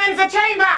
Cleanse the chamber!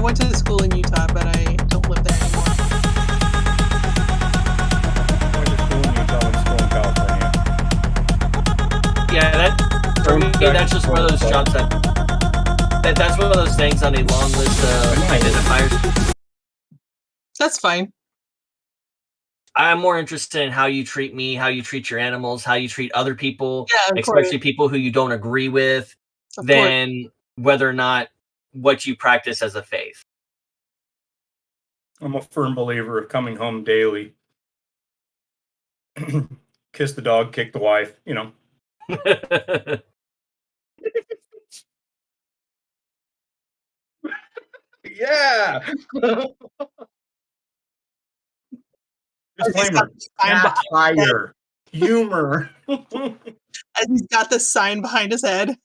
went to school in Utah, but I don't live there anymore. I went to school in Utah and school in California. Yeah, for me, that's just one of those jobs that's one of those things on a long list of identifiers. That's fine. I'm more interested in how you treat me, how you treat your animals, how you treat other people, especially people who you don't agree with, than whether or not what you practice as a faith. I'm a firm believer of coming home daily. Kiss the dog, kick the wife, you know. Yeah. Disclaimer. Satire. Humor. And he's got the sign behind his head.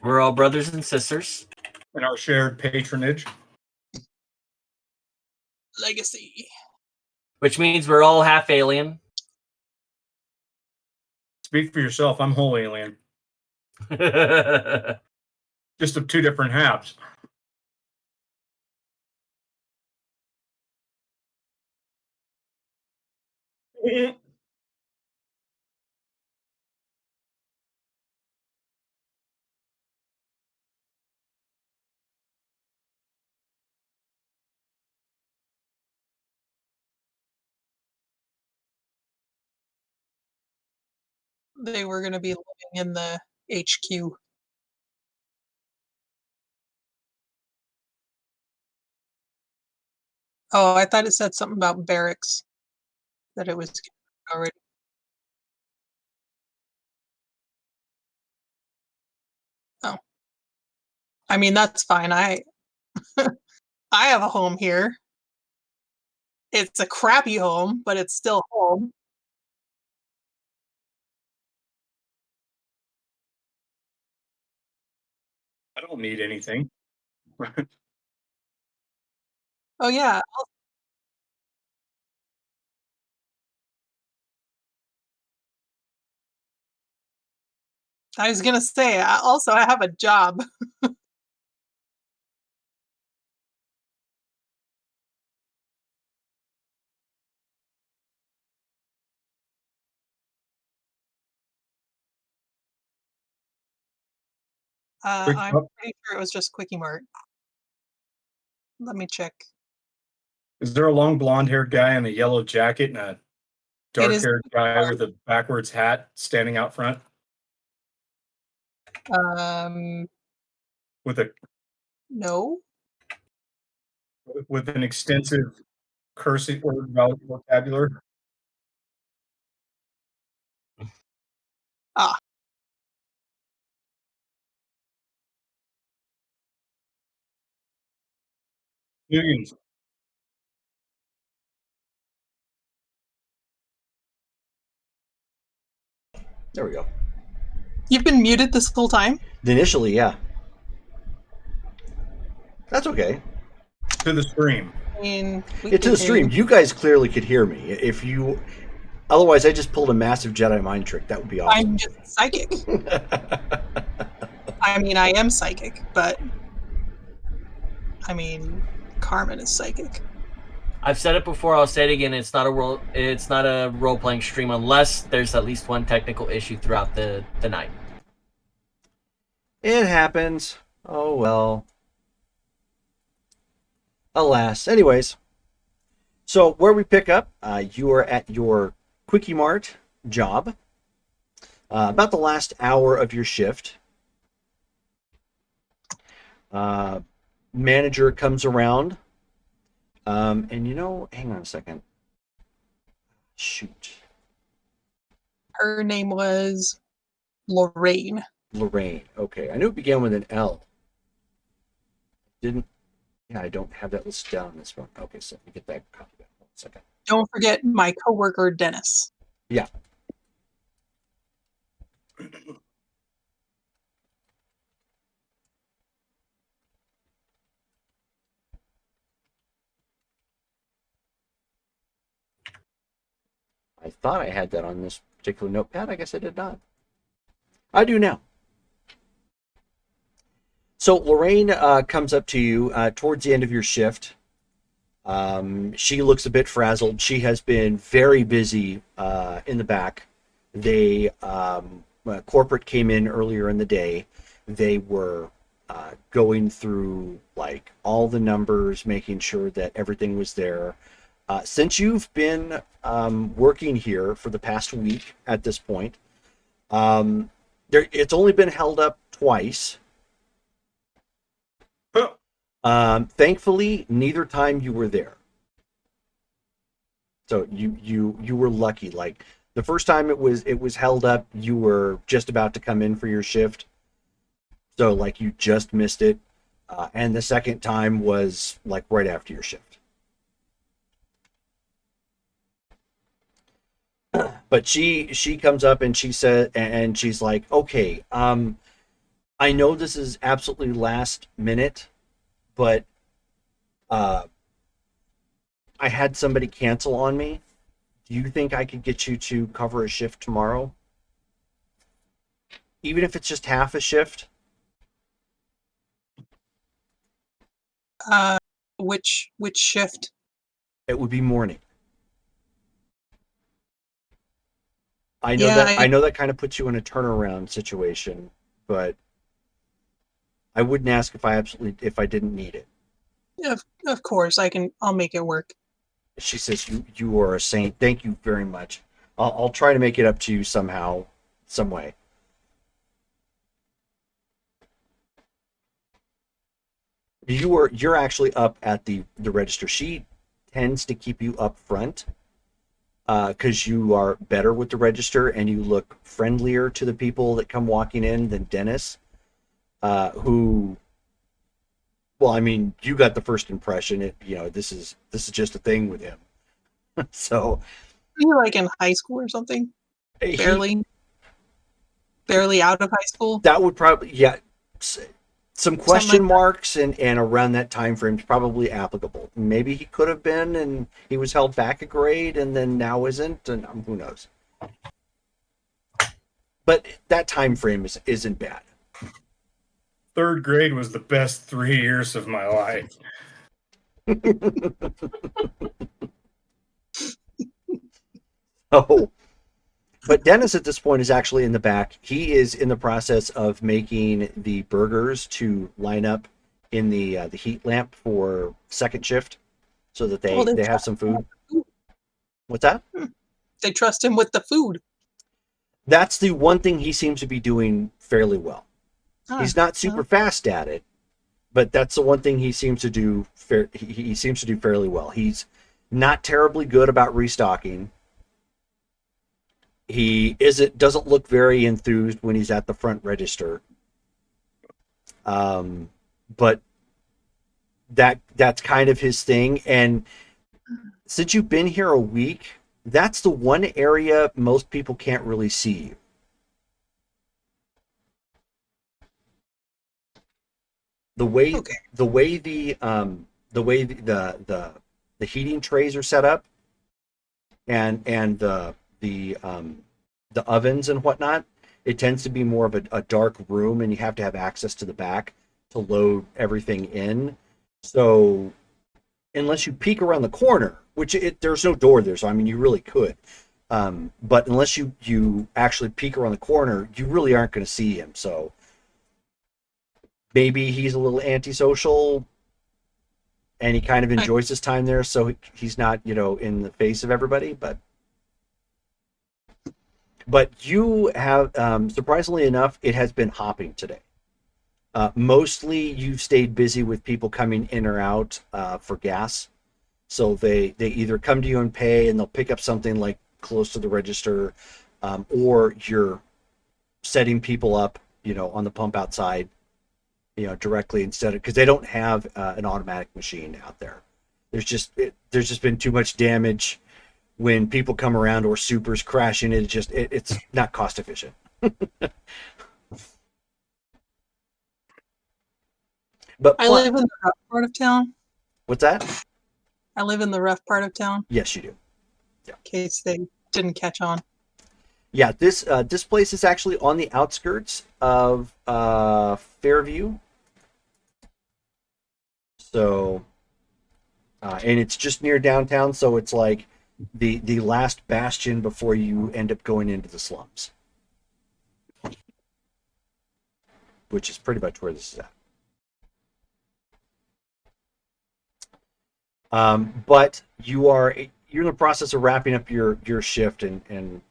We're all brothers and sisters. And our shared patronage. Legacy. Which means we're all half alien. Speak for yourself. I'm whole alien. Just of two different halves. They were going to be living in the HQ. Oh, I thought it said something about barracks. That it was already. Oh. I mean, that's fine. I have a home here. It's a crappy home, but it's still home. I don't need anything. Oh, yeah. I was going to say, also, I have a job. I'm pretty sure it was just Quickie Mart. Let me check. Is there a long blonde-haired guy in a yellow jacket and a dark-haired guy with a backwards hat standing out front? With a no. With an extensive cursing word vocabulary. Ah. Millions. There we go. You've been muted this whole time? Initially, yeah. That's okay. To the stream. I mean, to the stream. You guys clearly could hear me. If you, otherwise, I just pulled a massive Jedi mind trick. That would be awesome. I'm just psychic. I mean, I am psychic, but I mean, Carmen is psychic. I've said it before. I'll say it again. It's not a role playing stream unless there's at least one technical issue throughout the night. It happens. Oh well. Alas. Anyways, so where we pick up, you are at your Quickie Mart job. About the last hour of your shift. Manager comes around. And hang on a second. Shoot. Her name was Lorraine. Lorraine. Okay. I knew it began with an L. I don't have that listed down on this one. Okay, so let me get that copy back. 1 second. Don't forget my coworker, Dennis. Yeah. I thought I had that on this particular notepad. I guess I did not. I do now. So Lorraine comes up to you towards the end of your shift. She looks a bit frazzled. She has been very busy in the back. Corporate came in earlier in the day. They were going through like all the numbers, making sure that everything was there. Since you've been working here for the past week at this point, it's only been held up twice. Thankfully, neither time you were there. So you were lucky. Like the first time it was held up, you were just about to come in for your shift. So like you just missed it. And the second time was like right after your shift. But she comes up and she said, and she's like, okay, I know this is absolutely last minute, but I had somebody cancel on me. Do you think I could get you to cover a shift tomorrow? Even if it's just half a shift? Which shift? It would be morning. I know that kind of puts you in a turnaround situation, but I wouldn't ask if I didn't need it. Yeah, of course, I'll make it work. She says, you are a saint. Thank you very much. I'll try to make it up to you somehow, some way. You're actually up at the register. She tends to keep you up front because you are better with the register and you look friendlier to the people that come walking in than Dennis, who, well, I mean, you got the first impression. This is just a thing with him. So, you like in high school or something? Barely out of high school. That would probably, yeah. Some question marks and around that time frame is probably applicable. Maybe he could have been, and he was held back a grade, and then now isn't, and who knows. But that time frame isn't bad. Third grade was the best 3 years of my life. Oh, but Dennis at this point is actually in the back. He is in the process of making the burgers to line up in the heat lamp for second shift, so that they have some food. What's that? They trust him with the food. That's the one thing he seems to be doing fairly well. He's not super fast at it, but that's the one thing he seems to do. He seems to do fairly well. He's not terribly good about restocking. He doesn't look very enthused when he's at the front register. But that's kind of his thing. And since you've been here a week, that's the one area most people can't really see you. The way the heating trays are set up and the ovens and whatnot, it tends to be more of a dark room, and you have to have access to the back to load everything in. So unless you peek around the corner, which there's no door there, so I mean you really could. But unless you actually peek around the corner, you really aren't going to see him. So maybe he's a little antisocial, and he kind of enjoys his time there, so he's not, in the face of everybody. But you have, surprisingly enough, it has been hopping today. Mostly you've stayed busy with people coming in or out for gas. So they either come to you and pay, and they'll pick up something like close to the register, or you're setting people up, on the pump outside, directly, instead of, because they don't have an automatic machine out there. There's just been too much damage when people come around, or supers crashing. It's not cost efficient. But I live in the rough part of town. What's that? I live in the rough part of town. Yes, you do. Yeah. In case they didn't catch on. Yeah, this place is actually on the outskirts of Fairview. So, and it's just near downtown, so it's like the last bastion before you end up going into the slums, which is pretty much where this is at. But you're in the process of wrapping up your shift, and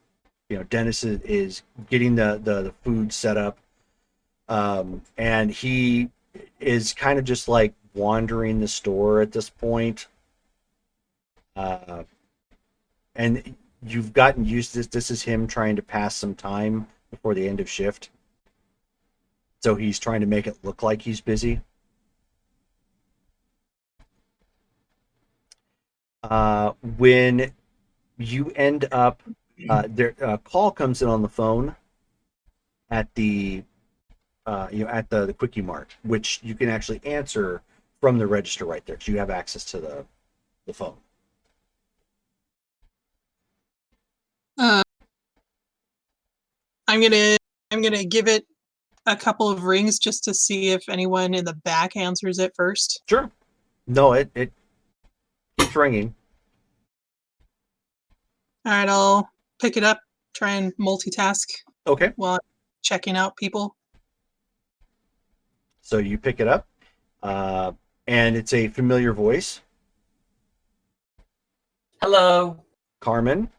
Dennis is getting the food set up, and he is kind of just like wandering the store at this point. And you've gotten used to this. This is him trying to pass some time before the end of shift. So he's trying to make it look like he's busy. When you end up, a call comes in on the phone at the Quickie Mart, which you can actually answer from the register right there, because you have access to the phone. I'm gonna give it a couple of rings just to see if anyone in the back answers it first. Sure. No, it keeps ringing. All right, I'll pick it up, try and multitask. Okay. While I'm checking out people. So you pick it up, and it's a familiar voice. Hello. Carmen?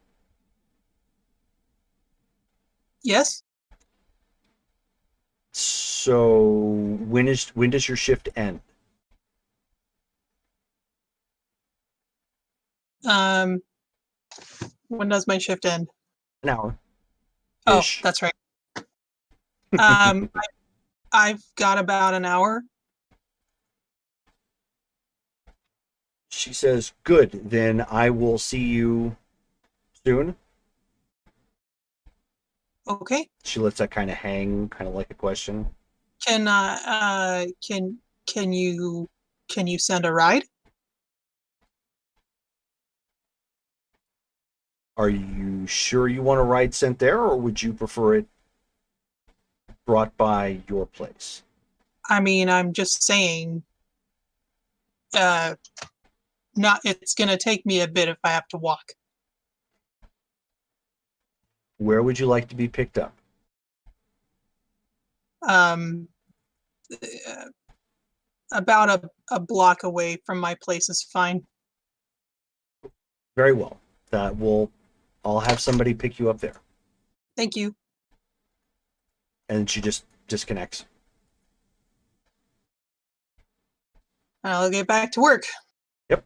Yes? So when does your shift end? When does my shift end? An hour. Oh, that's right. I've got about an hour. She says, good, then I will see you soon. Okay. She lets that kind of hang, kind of like a question. Can you send a ride? Are you sure you want a ride sent there, or would you prefer it brought by your place? I mean, I'm just saying, it's gonna take me a bit if I have to walk. Where would you like to be picked up? About a block away from my place is fine. Very well. I'll have somebody pick you up there. Thank you. And she just disconnects. I'll get back to work. Yep.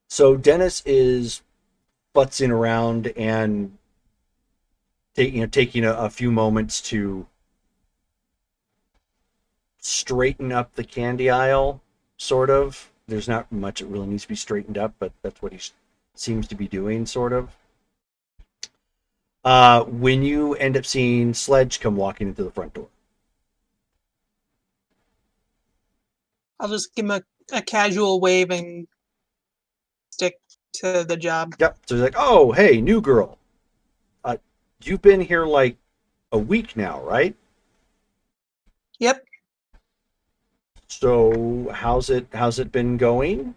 So Dennis is futzing around and taking a few moments to straighten up the candy aisle, sort of. There's not much that really needs to be straightened up, but that's what he seems to be doing, sort of. When you end up seeing Sledge come walking into the front door. I'll just give him a casual wave and stick to the job. Yep. So he's like, oh, hey, new girl. You've been here like a week now, right? Yep. So how's it been going?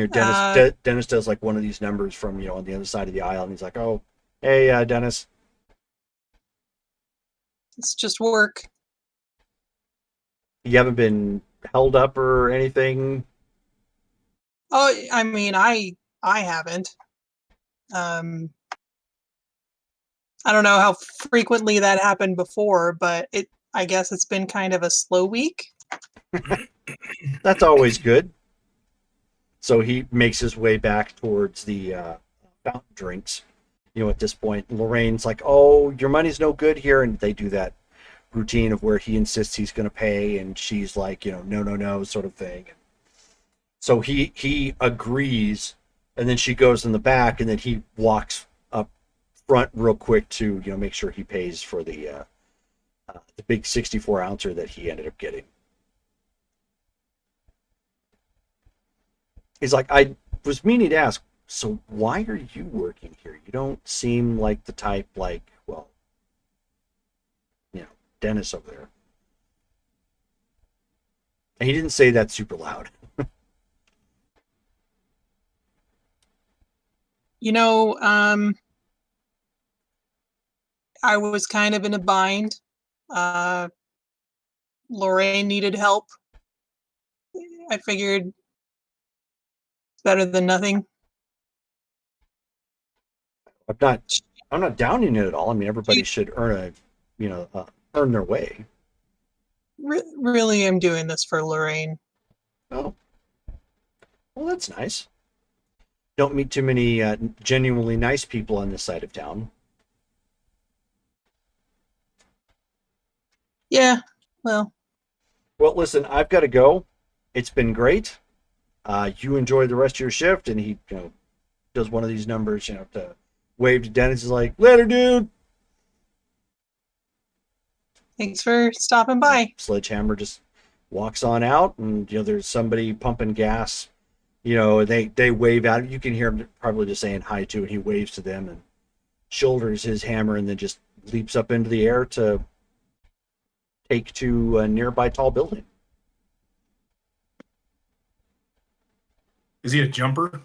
Dennis does like one of these numbers from on the other side of the aisle, and he's like, "Oh, hey, Dennis." It's just work. You haven't been held up or anything? Oh, I mean, I haven't. I don't know how frequently that happened before, but I guess it's been kind of a slow week. That's always good. So he makes his way back towards the fountain drinks. At this point, Lorraine's like, "Oh, your money's no good here," and they do that routine of where he insists he's going to pay, and she's like, no, no, no, sort of thing. So he agrees, and then she goes in the back, and then he walks up front real quick to make sure he pays for the big 64 ouncer that he ended up getting. He's like, "I was meaning to ask, so why are you working here? You don't seem like the type Dennis over there." And he didn't say that super loud. I was kind of in a bind. Lorraine needed help. I figured it's better than nothing. I'm not downing it at all. I mean, everybody should earn their way. Really am doing this for Lorraine. Oh, well, that's nice. Don't meet too many genuinely nice people on this side of town. Yeah, well, listen, I've got to go. It's been great. You enjoy the rest of your shift, and he does one of these numbers to wave to Dennis. Is like, "Later, dude." Thanks for stopping by. Sledgehammer just walks on out, and there's somebody pumping gas. They wave out. You can hear him probably just saying hi to, and he waves to them and shoulders his hammer, and then just leaps up into the air to take to a nearby tall building. Is he a jumper?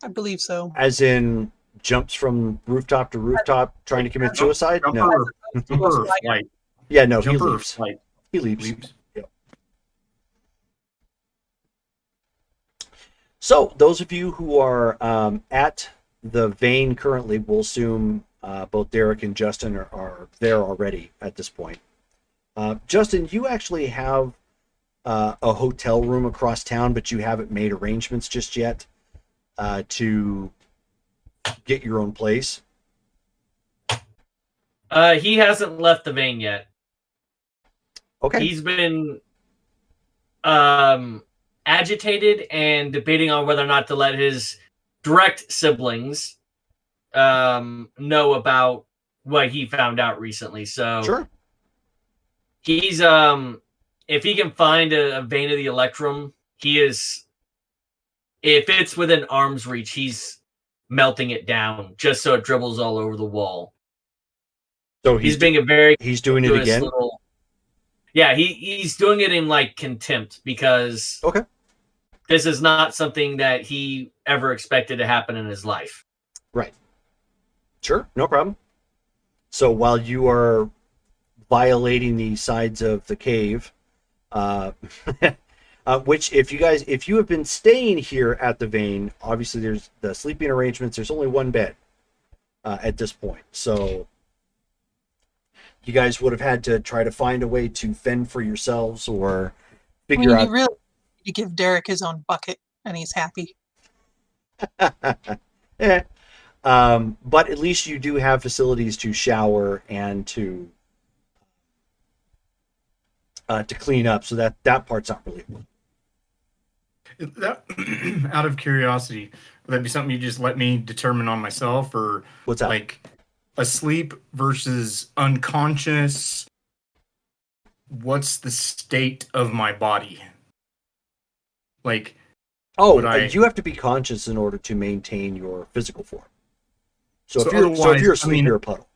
I believe so. As in jumps from rooftop to rooftop trying to commit suicide? Jumper, No. Flight. Yeah, no, Jumper he leaps. Flight. He leaps. Yep. So, those of you who are at the vein currently, we'll assume both Derek and Justin are there already at this point. Justin, you actually have a hotel room across town, but you haven't made arrangements just yet to get your own place. He hasn't left the vein yet. Okay. He's been agitated and debating on whether or not to let his direct siblings know about what he found out recently. So sure. He's if he can find a vein of the Electrum, he is, if it's within arm's reach, he's melting it down just so it dribbles all over the wall. So he's being a very he's doing it again. Yeah, he's doing it in like contempt because this is not something that he ever expected to happen in his life. Right. Sure, no problem. So while you are violating the sides of the cave, which if you have been staying here at the vein, obviously there's the sleeping arrangements. There's only one bed at this point, so you guys would have had to try to find a way to fend for yourselves or figure out. You really need to give Derek his own bucket, and he's happy. Yeah. But at least you do have facilities to shower and to clean up, so that part's not really. That, out of curiosity, would that be something you just let me determine on myself, or what's that? Like asleep versus unconscious? What's the state of my body? Like, you have to be conscious in order to maintain your physical form. So if you're asleep, you're a puddle.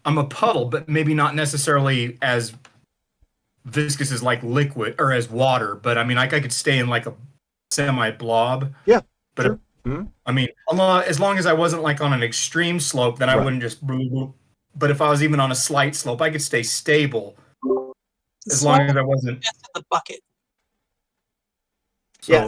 I'm a puddle, but maybe not necessarily as viscous as like liquid or as water. But I mean, I could stay in like semi-blob. Yeah, but sure. Mm-hmm. I mean, as long as I wasn't like on an extreme slope, then I wouldn't just. But if I was even on a slight slope, I could stay stable as long as I wasn't the bucket.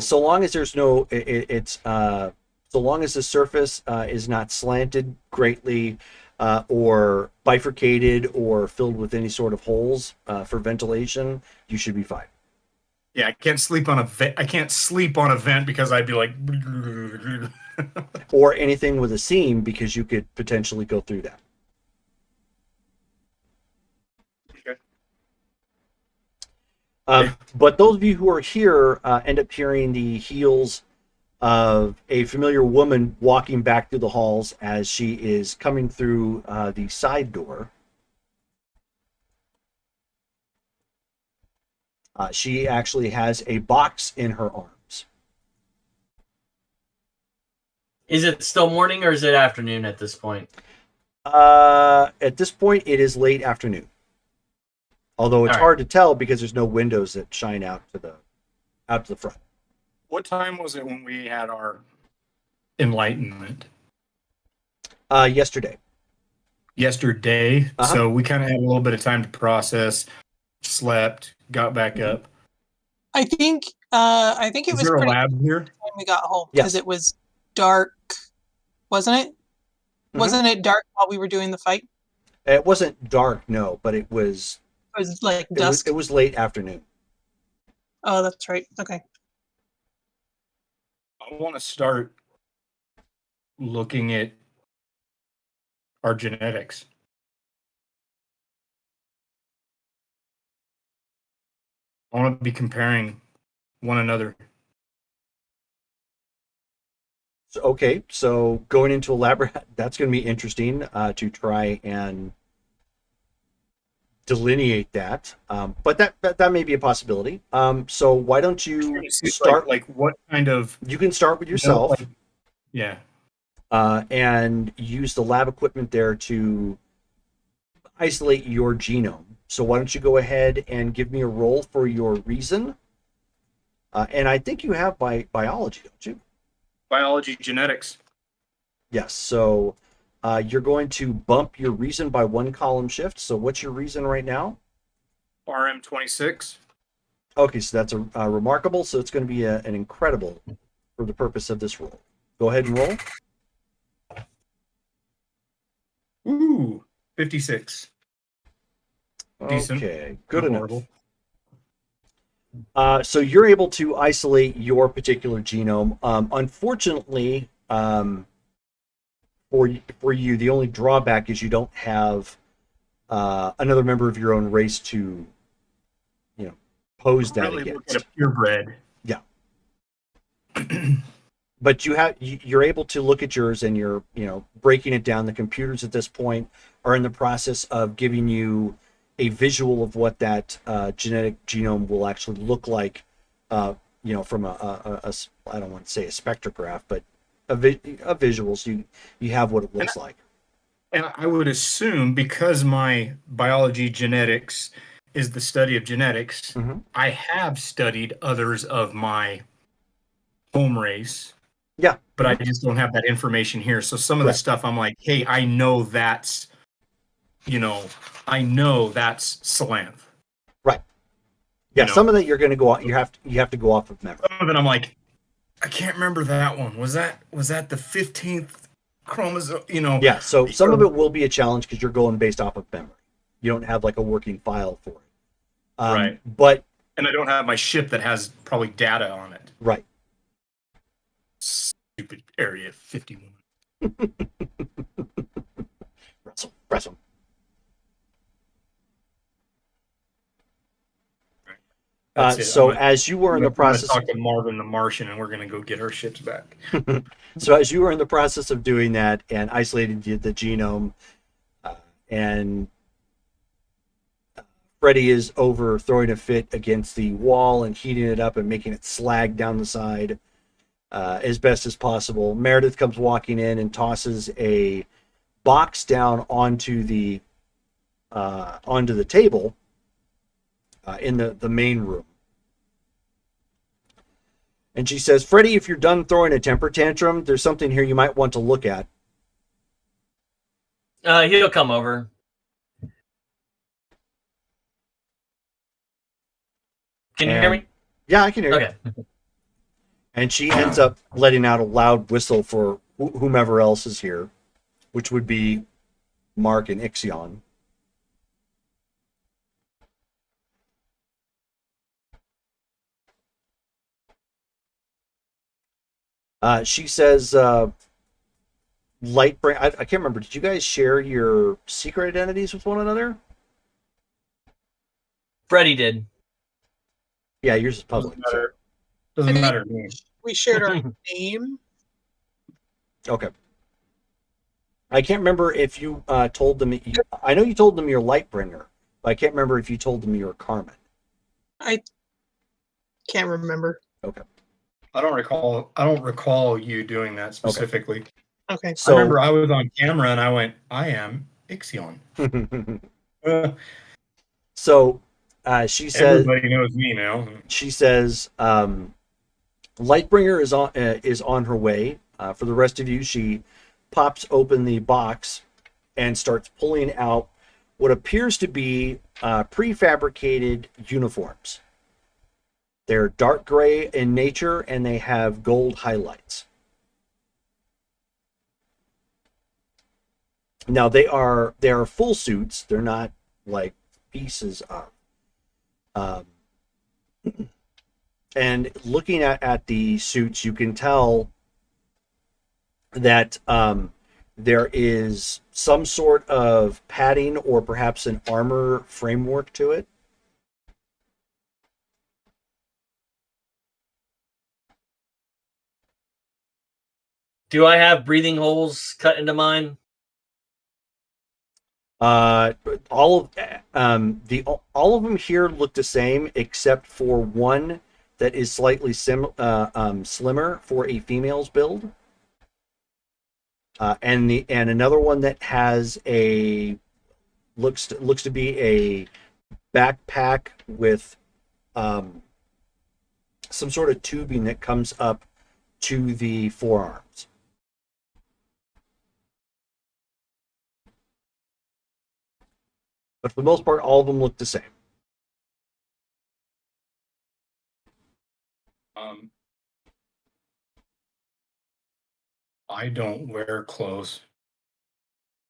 So long as there's no, so long as the surface is not slanted greatly or bifurcated or filled with any sort of holes for ventilation, you should be fine. Yeah, I can't sleep on a vent because I'd be like, or anything with a seam because you could potentially go through that. Okay. But those of you who are here end up hearing the heels of a familiar woman walking back through the halls as she is coming through the side door. She actually has a box in her arms. Is it still morning or is it afternoon at this point? At this point, it is late afternoon. Although it's hard to tell because there's no windows that shine out to the front. What time was it when we had our enlightenment? Yesterday. Yesterday. So we kind of had a little bit of time to process, slept, got back up. I think it was there a pretty lab here when we got home because it was dark, wasn't it? Mm-hmm. Wasn't it dark while we were doing the fight? It wasn't dark, no, but it was like dusk. It was late afternoon. Oh, that's right. Okay. I want to start looking at our genetics. I want to be comparing one another. So going into a lab, that's going to be interesting to try and delineate that. But that may be a possibility. So why don't you start? Like what kind of? You can start with yourself. Yeah. And use the lab equipment there to isolate your genome. So why don't you go ahead and give me a roll for your reason? And I think you have biology, don't you? Biology, genetics. Yes. So you're going to bump your reason by 1 column shift. So what's your reason right now? RM26. Okay, so that's a remarkable. So it's going to be an incredible for the purpose of this roll. Go ahead and roll. Ooh, 56. Decent. Okay, good enough. So you're able to isolate your particular genome. Unfortunately, for you, the only drawback is you don't have another member of your own race to, pose that against. A purebred. Yeah. But you're able to look at yours, and you're breaking it down. The computers at this point are in the process of giving you a visual of what that genetic genome will actually look like, from a I don't want to say a spectrograph, but a visual, so you have what it looks like. And I would assume, because my biology genetics is the study of genetics, I have studied others of my home race. Yeah. But I just don't have that information here. So some of the stuff I'm like, hey, I know that's Salanth. Right. Yeah, some of that you're going to go off. You have to go off of memory. Some of it I'm like, I can't remember that one. Was that the 15th chromosome? Yeah. So some of it will be a challenge because you're going based off of memory. You don't have like a working file for it. Right. And I don't have my ship that has probably data on it. Right. Stupid Area 51. Wrestle. So as you were in the process, talk to Marvin the Martian, and we're going to go get our ships back. So as you were in the process of doing that and isolating the genome, and Freddy is over throwing a fit against the wall and heating it up and making it slag down the side as best as possible. Meredith comes walking in and tosses a box down onto the table in the main room. And she says, Freddie, if you're done throwing a temper tantrum, there's something here you might want to look at. He'll come over. Can you hear me? Yeah, I can hear you. Okay. And she ends up letting out a loud whistle for whomever else is here, which would be Mark and Ixion. She says, Lightbringer, I can't remember. Did you guys share your secret identities with one another? Freddie did. Yeah, yours is public. Doesn't matter to me. We shared our name. Okay. I can't remember if you told them. I know you told them you're Lightbringer, but I can't remember if you told them you're Carmen. I can't remember. Okay. I don't recall you doing that specifically. Okay. So I remember I was on camera and I went, I am Ixion. So she says, everybody knows me now. She says, Lightbringer is on her way. For the rest of you, she pops open the box and starts pulling out what appears to be prefabricated uniforms. They're dark gray in nature and they have gold highlights. Now they are full suits. They're not like pieces of. And looking at the suits, you can tell that there is some sort of padding or perhaps an armor framework to it. Do I have breathing holes cut into mine? All of them here look the same, except for one that is slightly slimmer for a female's build, and another one that has a looks to be a backpack with some sort of tubing that comes up to the forearms. But for the most part, all of them look the same. I don't wear clothes.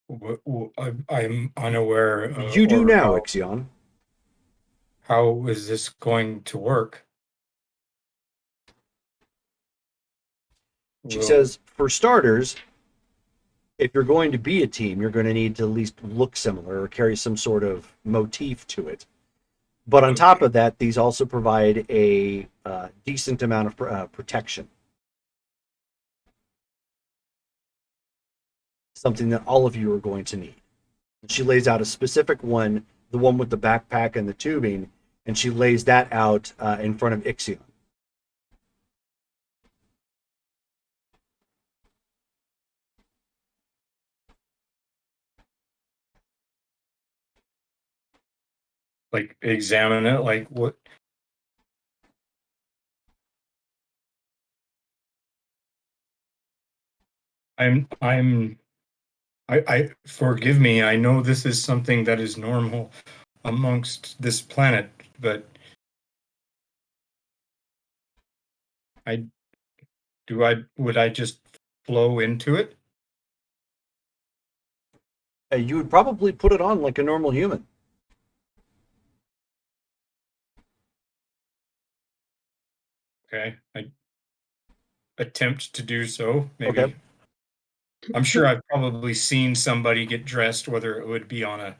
I'm unaware. You do now, Ixion. How is this going to work? She says, for starters, if you're going to be a team, you're going to need to at least look similar or carry some sort of motif to it. But on top of that, these also provide a decent amount of protection. Something that all of you are going to need. She lays out a specific one, the one with the backpack and the tubing, and she lays that out in front of Ixion. Like, examine it, like what? I forgive me. I know this is something that is normal amongst this planet, but would I just flow into it? You would probably put it on like a normal human. Okay, I attempt to do so. Maybe. Okay. I'm sure I've probably seen somebody get dressed, whether it would be on a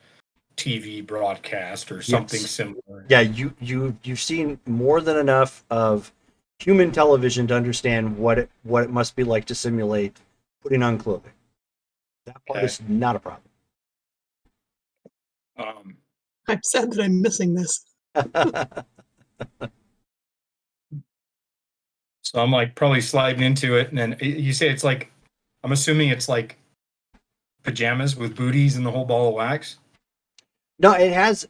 TV broadcast or something similar. Yeah, you've seen more than enough of human television to understand what it must be like to simulate putting on clothing. That part is not a problem. I'm sad that I'm missing this. So I'm like probably sliding into it, and then you say it's like, I'm assuming it's like pajamas with booties and the whole ball of wax. No, it has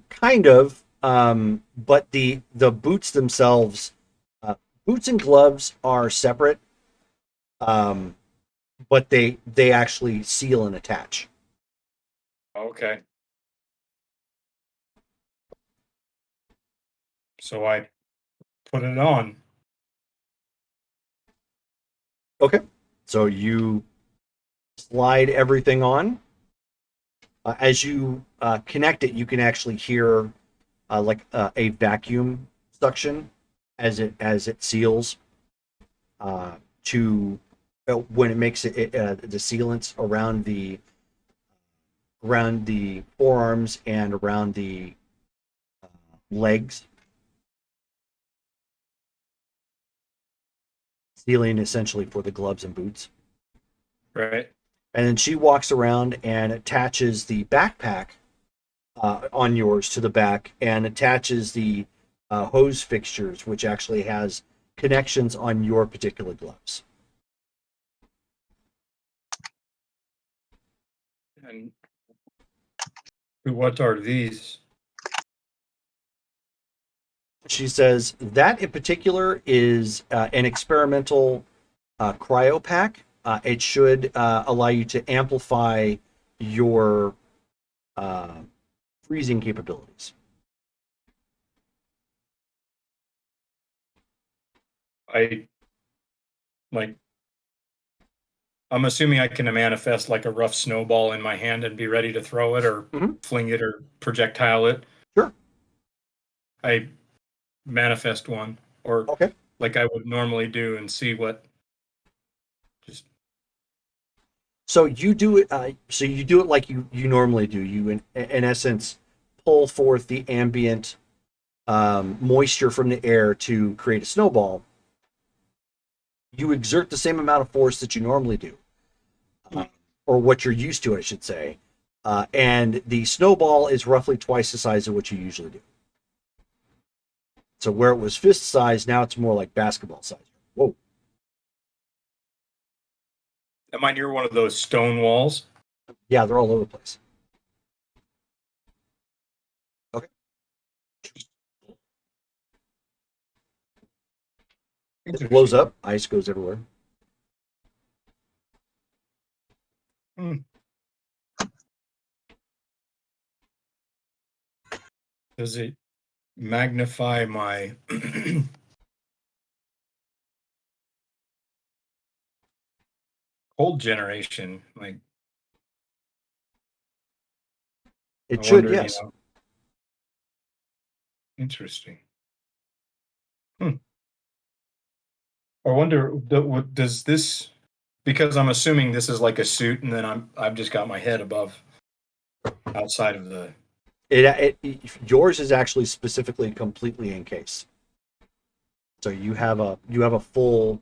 kind of, but the boots themselves Boots and gloves are separate, but they actually seal and attach. Okay. So I put it on. Okay. So you slide everything on. As you connect it, you can actually hear like a vacuum suction as it seals to when it makes it the sealants around the forearms and around the legs, sealing essentially for the gloves and boots. Right. And then she walks around and attaches the backpack on yours to the back and attaches the hose fixtures, which actually has connections on your particular gloves. And what are these? She says that in particular is an experimental cryo pack. It should allow you to amplify your freezing capabilities. I'm assuming I can manifest like a rough snowball in my hand and be ready to throw it or fling it or projectile it. Sure. I manifest one, or okay, like I would normally do, and see what. So you do it. So you do it like you normally do. You in essence pull forth the ambient moisture from the air to create a snowball. You exert the same amount of force that you normally do, or what you're used to, I should say. And the snowball is roughly twice the size of what you usually do. So where it was fist size, now it's more like basketball size. Whoa. Am I near one of those stone walls? Yeah, they're all over the place. Okay. It blows up. Ice goes everywhere. Does it magnify my cold generation? Like, it should, yes. Interesting. I wonder, does this, because I'm assuming this is like a suit, and then I've just got my head above, outside of the. Yours is actually specifically completely encased. So you have a full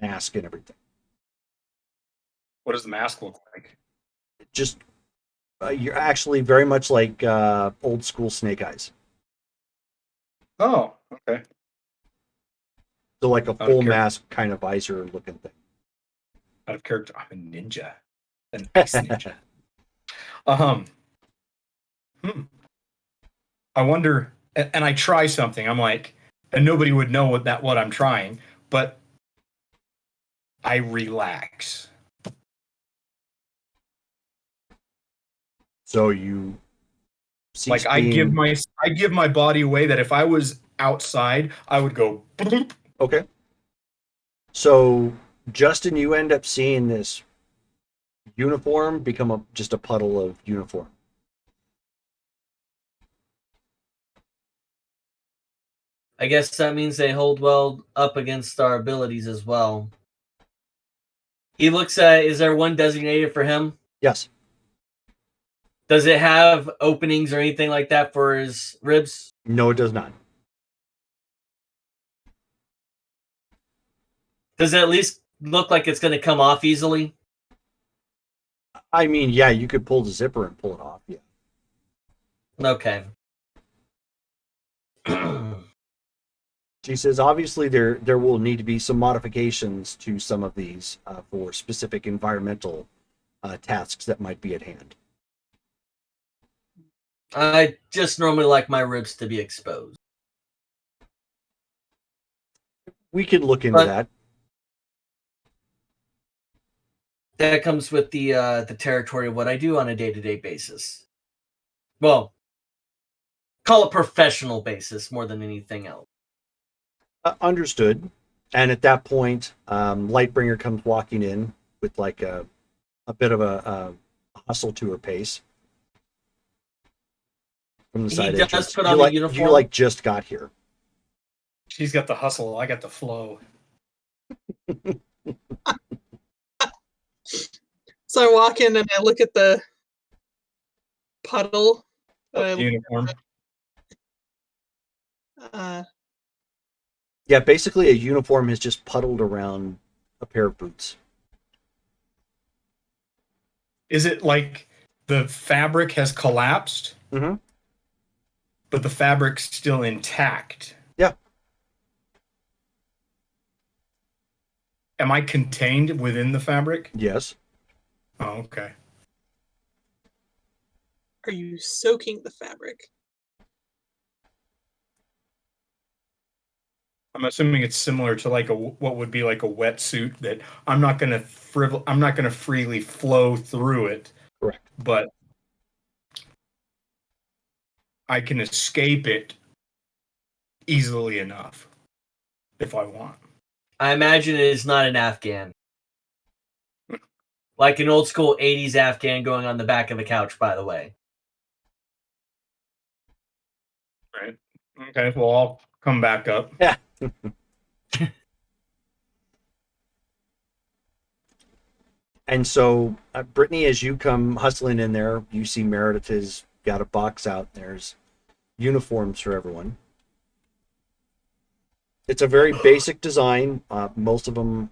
mask and everything. What does the mask look like? Just you're actually very much like old school Snake Eyes. Oh, okay. So like a full mask kind of visor looking thing. Out of character, I'm a ninja, an ice ninja. I wonder, and I try something. I'm like, and nobody would know what I'm trying, but I relax. So you like I give my body away that if I was outside, I would go. Bloop. Okay. So Justin, you end up seeing this uniform become just a puddle of uniform. I guess that means they hold well up against our abilities as well. He looks at, is there one designated for him? Yes. Does it have openings or anything like that for his ribs? No, it does not. Does it at least look like it's going to come off easily? I mean, yeah, you could pull the zipper and pull it off. Yeah. Okay. She says, obviously, there will need to be some modifications to some of these for specific environmental tasks that might be at hand. I just normally like my ribs to be exposed. We could look into that. That comes with the territory of what I do on a day-to-day basis. Well, call it professional basis more than anything else. Understood. And at that point, Lightbringer comes walking in with like a bit of a hustle to her pace from the side entrance. Does put on the uniform. You like just got here. She's got the hustle. I got the flow. So I walk in and I look at the puddle. Uniform. Yeah, basically a uniform has just puddled around a pair of boots. Is it like the fabric has collapsed, but the fabric's still intact? Yeah. Am I contained within the fabric? Yes. Oh, okay. Are you soaking the fabric? I'm assuming it's similar to like what would be like a wetsuit, that I'm not going to freely flow through it. Correct. But I can escape it easily enough if I want. I imagine it is not an Afghan. Like an old school 80s Afghan going on the back of the couch, by the way. Right. Okay, well, I'll come back up. Yeah. And so, Brittany, as you come hustling in there, you see Meredith has got a box out. There's uniforms for everyone. It's a very basic design. Most of them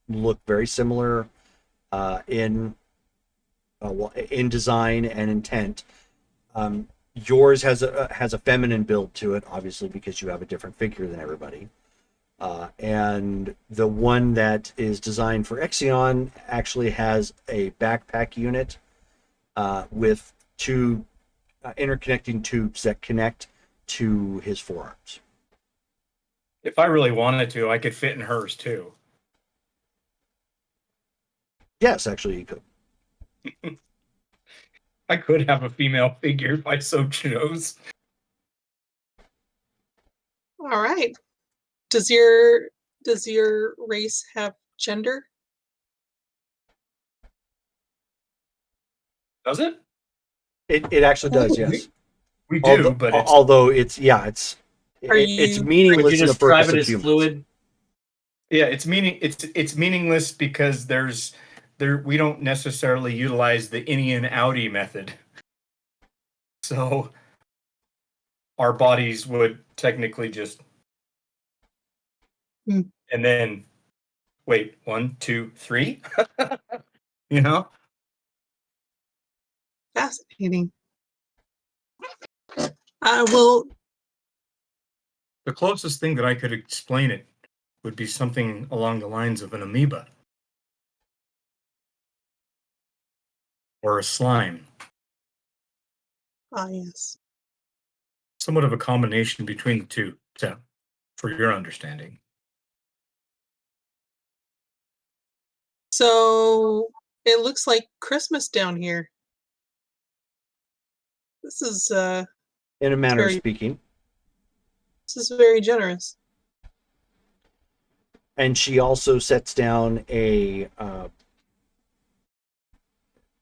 look very similar in design and intent. Yours has a feminine build to it, obviously, because you have a different figure than everybody. And the one that is designed for Exion actually has a backpack unit with two interconnecting tubes that connect to his forearms. If I really wanted to, I could fit in hers too. Yes, actually, you could. I could have a female figure if I so chose. All right. Does your race have gender? Does it? It actually does, yes. We do, although it's meaningless in the purpose of humans. Fluid? Yeah, it's meaningless because we don't necessarily utilize the innie and outie method. So our bodies would technically just and then wait, 1, 2, 3. You know? Fascinating. Well, the closest thing that I could explain it would be something along the lines of an amoeba. Or a slime. Yes. Somewhat of a combination between the two, so, for your understanding. So it looks like Christmas down here. This is in a manner of speaking. This is very generous. And she also sets down a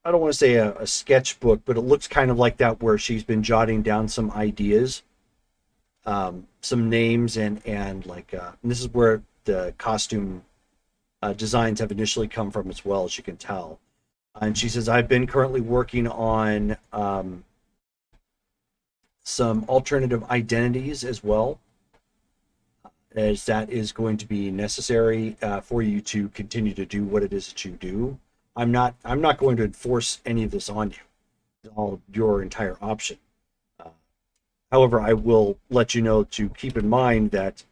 I don't want to say a sketchbook, but it looks kind of like that, where she's been jotting down some ideas, some names, and like and this is where the costume designs have initially come from as well, as you can tell. And she says, I've been currently working on some alternative identities as well, as that is going to be necessary for you to continue to do what it is that you do. I'm not going to enforce any of this on you. It's all your entire option. However, I will let you know to keep in mind that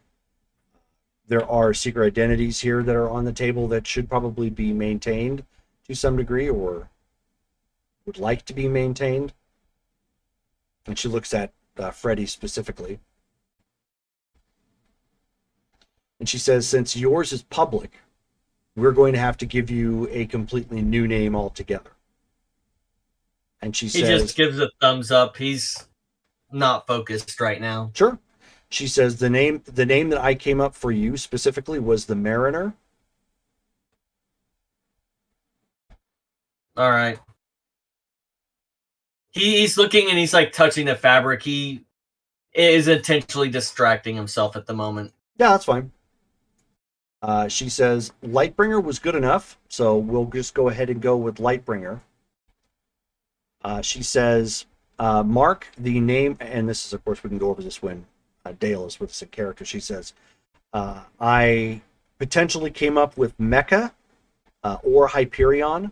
there are secret identities here that are on the table that should probably be maintained to some degree, or would like to be maintained. And she looks at Freddie specifically. And she says, since yours is public, we're going to have to give you a completely new name altogether. And he just gives a thumbs up. He's not focused right now. Sure. She says the name that I came up for you specifically was the Mariner. All right. He's looking and he's like touching the fabric. He is intentionally distracting himself at the moment. Yeah, that's fine. She says Lightbringer was good enough, so we'll just go ahead and go with Lightbringer. She says, Mark, the name, and this is, of course, we can go over this when Dale is with us in character. She says, I potentially came up with Mecha or Hyperion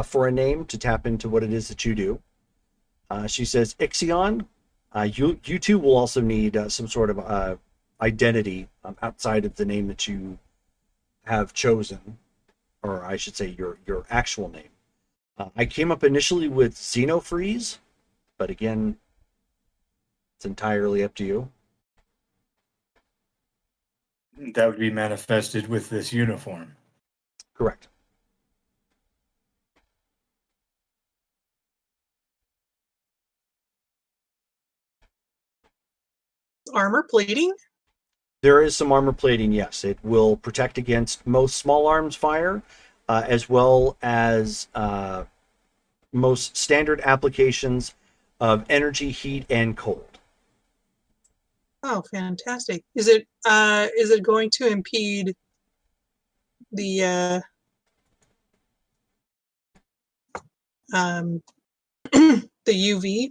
for a name to tap into what it is that you do. She says, Ixion, you two will also need some sort of identity outside of the name that you have chosen, or I should say your actual name. I came up initially with Xenofreeze, but again, it's entirely up to you. That would be manifested with this uniform. Correct. Armor plating? There is some armor plating, yes. It will protect against most small arms fire, as well as most standard applications of energy, heat, and cold. Oh, fantastic! Is it going to impede the the UV?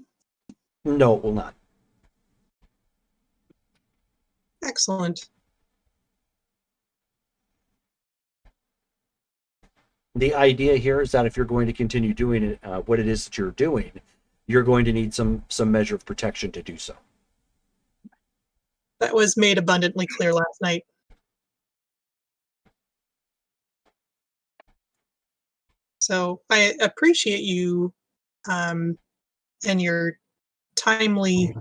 No, it will not. Excellent. The idea here is that if you're going to continue doing it, what it is that you're doing, you're going to need some measure of protection to do so. That was made abundantly clear last night. So I appreciate you and your timely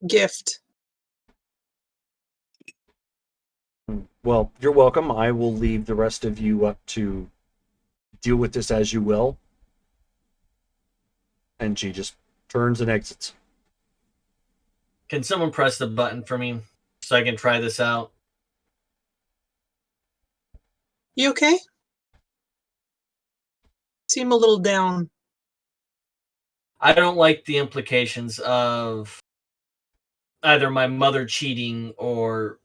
gift. Well, you're welcome. I will leave the rest of you up to deal with this as you will. And she just turns and exits. Can someone press the button for me so I can try this out? You okay? Seem a little down. I don't like the implications of either my mother cheating or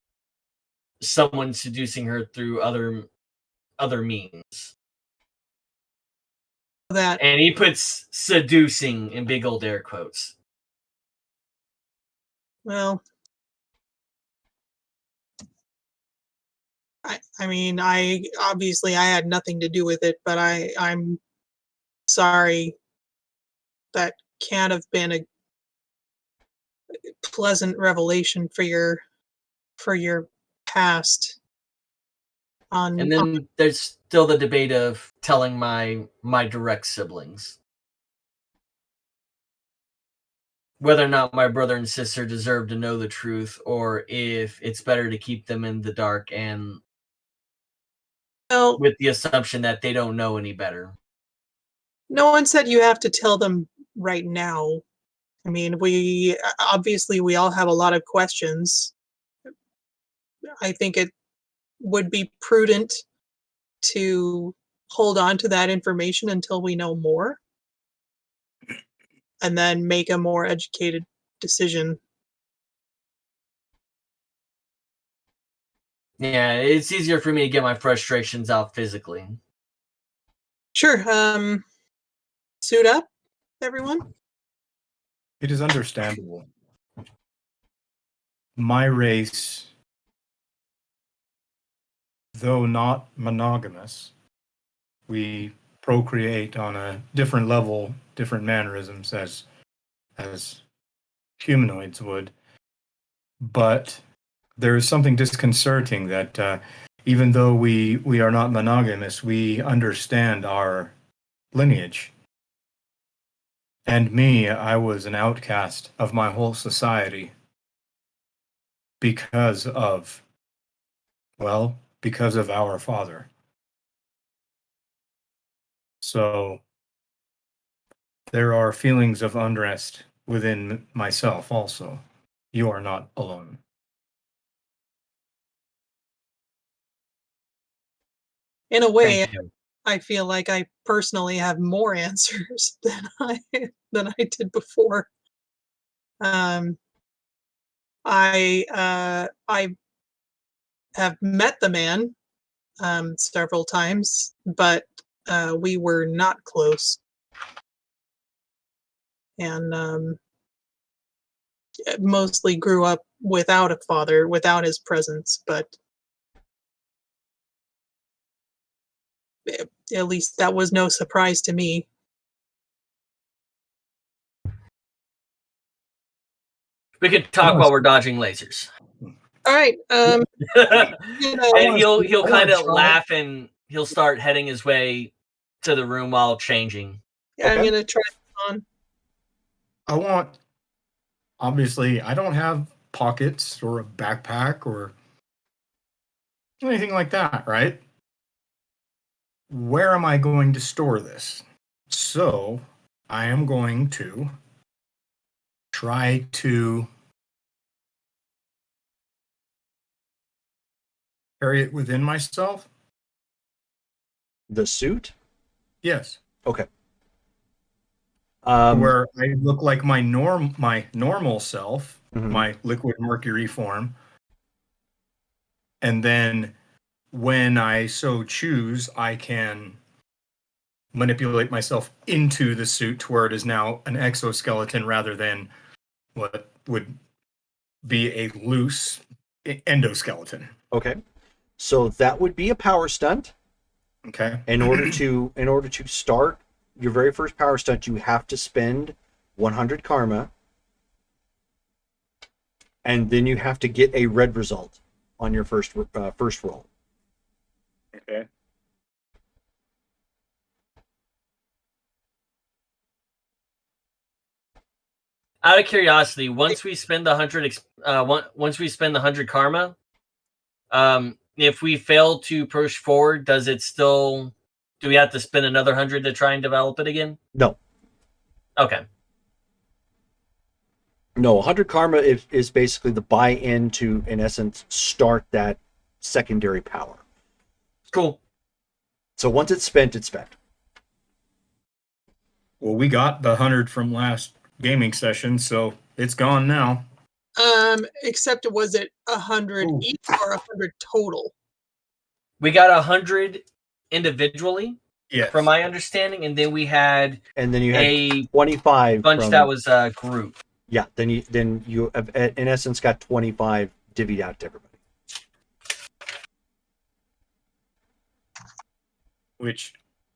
someone seducing her through other means. That, and he puts seducing in big old air quotes. Well, I mean, I obviously I had nothing to do with it, but I'm sorry. That can't have been a pleasant revelation for your past. And then there's still the debate of telling my direct siblings whether or not my brother and sister deserve to know the truth, or if it's better to keep them in the dark and with the assumption that they don't know any better. No one said you have to tell them right now. I mean, we all have a lot of questions. I think it would be prudent to hold on to that information until we know more, and then make a more educated decision. Yeah, it's easier for me to get my frustrations out physically. Sure. Suit up, everyone. It is understandable. My race, though not monogamous, we procreate on a different level, different mannerisms as humanoids would. But there is something disconcerting that even though we are not monogamous, we understand our lineage. And me, I was an outcast of my whole society because of our father. So there are feelings of unrest within myself also. You are not alone. In a way, Thank you. I feel like I personally have more answers than I did before. I have met the man several times, but we were not close, and mostly grew up without a father, without his presence. But at least that was no surprise to me. We could talk while we're dodging lasers. All right. And he'll I kind wanna of try- laugh and he'll start heading his way to the room while changing. Yeah, I'm Okay. gonna try it on. Obviously, I don't have pockets or a backpack or anything like that, right? Where am I going to store this? So I am going to try to carry it within myself. The suit? Yes. Okay. Where I look like my normal self, Mhm. my liquid mercury form. And then when I so choose, I can manipulate myself into the suit to where it is now an exoskeleton rather than what would be a loose endoskeleton. Okay. So that would be a power stunt. Okay. In order to start your very first power stunt, you have to spend 100 karma, and then you have to get a red result on your first roll. Okay. Out of curiosity, once we spend the 100 karma, if we fail to push forward, do we have to spend another 100 to try and develop it again? No. Okay. No, 100 karma is basically the buy-in to, in essence, start that secondary power. Cool. So once it's spent, it's spent. Well, we got the 100 from last gaming session, so it's gone now. Except was it 100 Ooh. each or 100 total? We got 100 individually, Yes. from my understanding, and then we had And then you had a 25 bunch from, that was a group. Yeah, then you have, in essence, got 25 divvied out to everybody. Which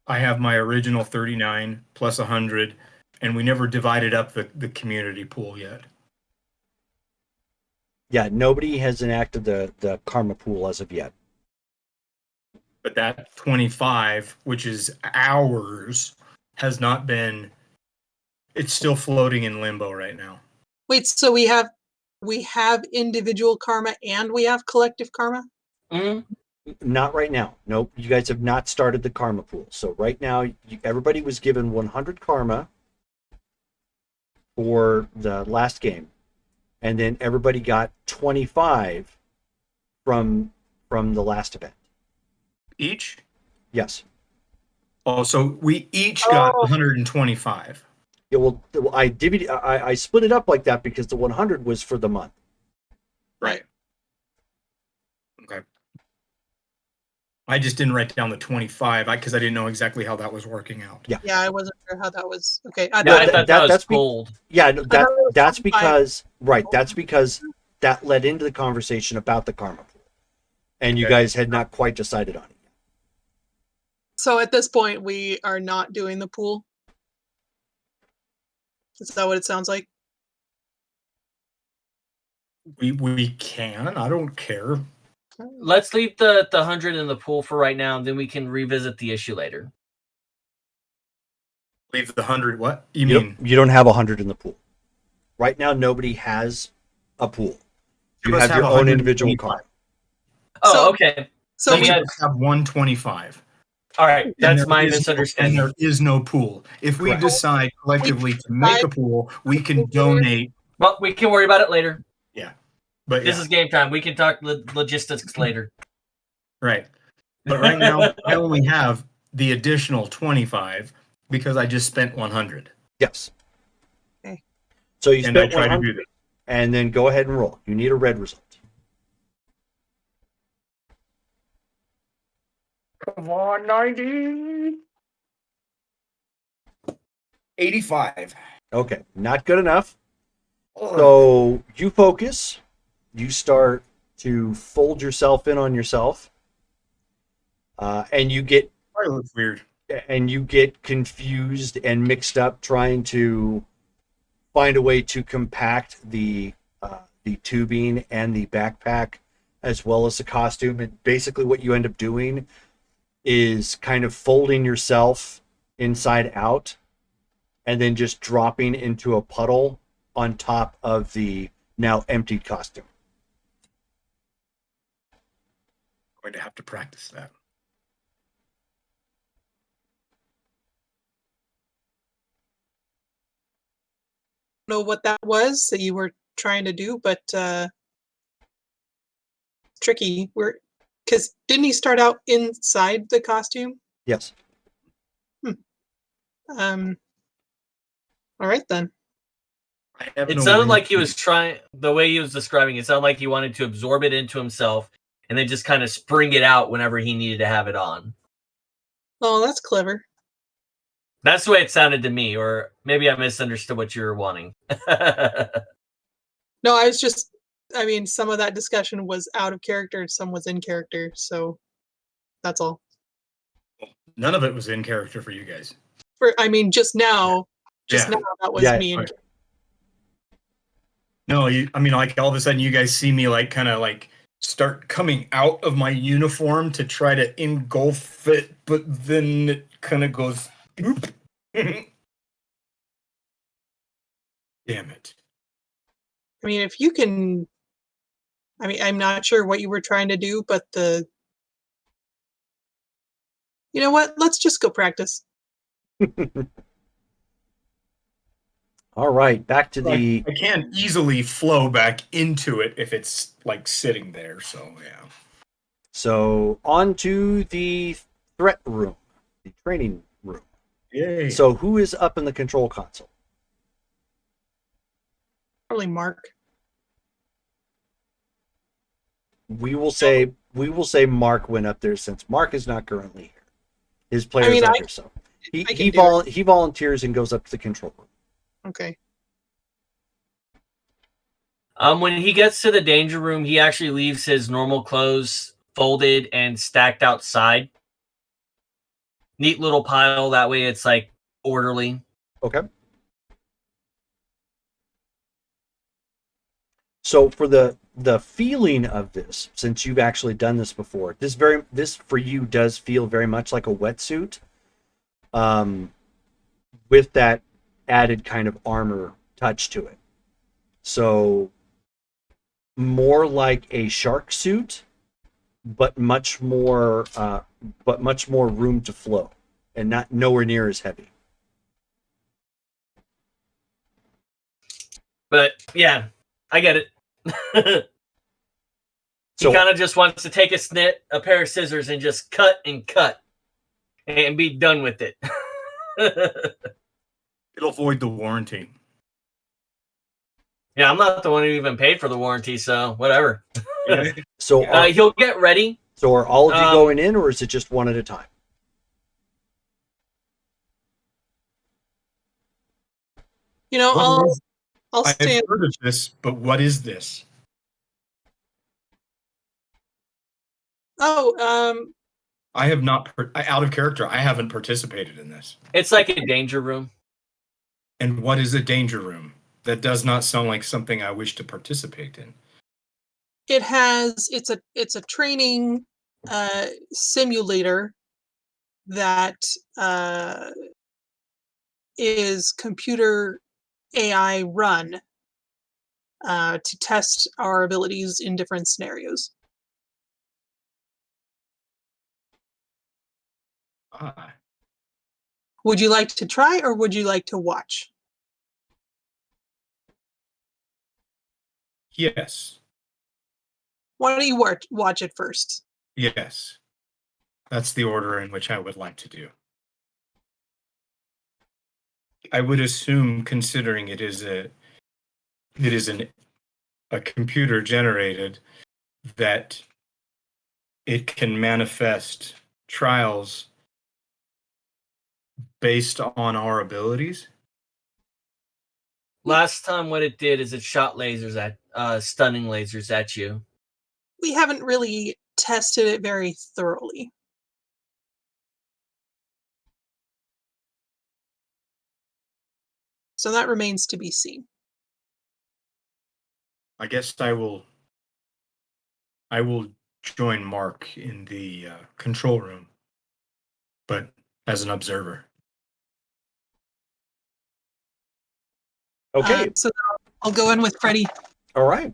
I have my original 39 plus 100, and we never divided up the community pool yet. Yeah, nobody has enacted the karma pool as of yet. But that 25, which is ours, has not been. It's still floating in limbo right now. Wait, so we have individual karma and we have collective karma? Mm-hmm. Not right now. Nope. You guys have not started the karma pool. So right now, everybody was given 100 karma for the last game, and then everybody got 25 from the last event. Each? Yes. Oh, so we each got 125. Yeah. Well, I split it up like that because the 100 was for the month. Right. Okay. I just didn't write down the 25 because I didn't know exactly how that was working out. Yeah. Yeah, I wasn't sure how that was. Okay. I thought that was cold. That's because that's because that led into the conversation about the karma pool, and you guys had not quite decided on it. So at this point, we are not doing the pool. Is that what it sounds like? We can. I don't care. Let's leave the 100 in the pool for right now, and then we can revisit the issue later. Leave the 100. What you You mean? you don't have 100 in the pool right now. Nobody has a pool. You have your own individual card. Oh, So- okay. So Let me we, add- have 125. All right, that's my And misunderstanding. there is no pool. If we Correct. decide collectively to make a pool, we can donate. Well, we can worry about it later. Yeah, but This is game time. We can talk logistics later. right. But right now, I only have the additional 25 because I just spent 100. Yes. Okay. So you And I spent try to 100, do that. and then go ahead and roll. You need a red result. Come on, 90. 85. Okay, not good enough. So you focus. You start to fold yourself in on yourself, and you get Probably looks weird. confused and mixed up trying to find a way to compact the tubing and the backpack as well as the costume. And basically what you end up doing is kind of folding yourself inside out and then just dropping into a puddle on top of the now emptied costume. Going to have to practice that. know what that was that you were trying to do, but tricky. Because didn't he start out inside the costume? Yes. All right then. It sounded like he was trying, the way he was describing it sounded like he wanted to absorb it into himself and then just kind of spring it out whenever he needed to have it on. Oh, that's clever. That's the way it sounded to me, or maybe I misunderstood what you were wanting. No, I mean, some of that discussion was out of character, some was in character, so that's all. None of it was in character for you guys. I mean, just now that was me. Right. No, I mean, like all of a sudden you guys see me like kind of like start coming out of my uniform to try to engulf it, but then it kind of goes. Damn it. I mean, if you can, I mean, I'm not sure what you were trying to do, but you know what? Let's just go practice. All right, back to the. I can't easily flow back into it if it's like sitting there. So yeah. So on to the threat room, the training room. Yay. So who is up in the control console? Probably Mark. We will say Mark went up there since Mark is not currently here. His player's up here, so he volunteers and goes up to the control room. Okay. When he gets to the danger room, he actually leaves his normal clothes folded and stacked outside. Neat little pile. That way it's like orderly. Okay. So for the feeling of this, since you've actually done this before, this for you does feel very much like a wetsuit, with that added kind of armor touch to it. So more like a shark suit, but much more room to flow, and nowhere near as heavy. But yeah, I get it. He kind of just wants to take a pair of scissors and just cut and be done with it. It'll void the warranty. Yeah, I'm not the one who even paid for the warranty, so whatever. Yeah. So he'll get ready. So are all of you going in, or is it just one at a time? You know, I'll stand. I've heard of this, but what is this? Oh, I have not, out of character, I haven't participated in this. It's like a danger room. And what is a danger room? That does not sound like something I wish to participate in. it's a training simulator that is computer AI run to test our abilities in different scenarios. Would you like to try or would you like to watch? Yes. Why don't you watch it first? Yes. That's the order in which I would like to do. I would assume, considering it is a computer generated, that it can manifest trials based on our abilities. Last time what it did is it shot lasers at stunning lasers at you. We haven't really tested it very thoroughly. So that remains to be seen. I guess I will join Mark in the control room, but as an observer. Okay. So I'll go in with Freddie. All right.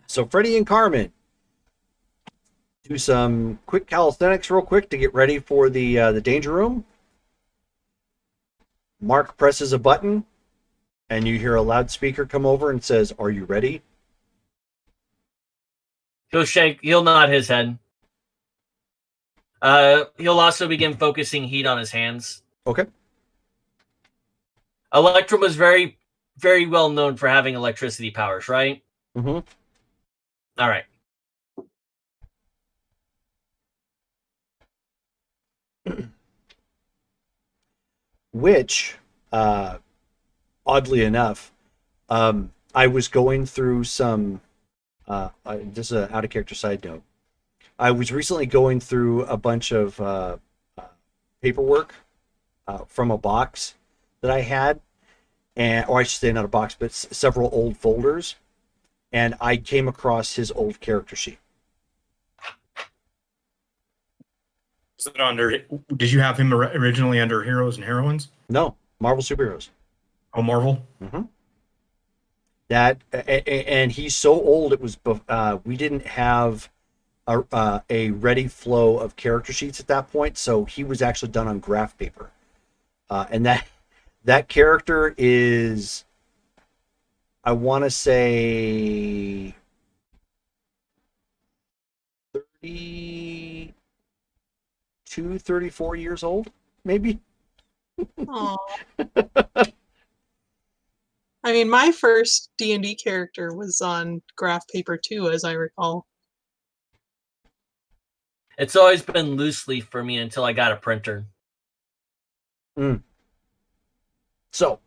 So Freddie and Carmen, do some quick calisthenics real quick to get ready for the danger room. Mark presses a button, and you hear a loudspeaker come over and says, "Are you ready?" He'll nod his head. He'll also begin focusing heat on his hands. Okay. Electrum was very, very well known for having electricity powers, right? Mm-hmm. All right. Which, oddly enough, I was going through some. This is an out of character side note. I was recently going through a bunch of paperwork from a box that I had, or I should say not a box, but several old folders, and I came across his old character sheet. Is it under? Did you have him originally under Heroes and Heroines? No, Marvel Superheroes. Oh, Marvel. Mm-hmm. That and he's so old. It was we didn't have a ready flow of character sheets at that point, so he was actually done on graph paper, and that character is, I want to say, 32, 34 years old, maybe. Aww. I mean, my first D&D character was on graph paper too, as I recall. It's always been loose leaf for me until I got a printer. So,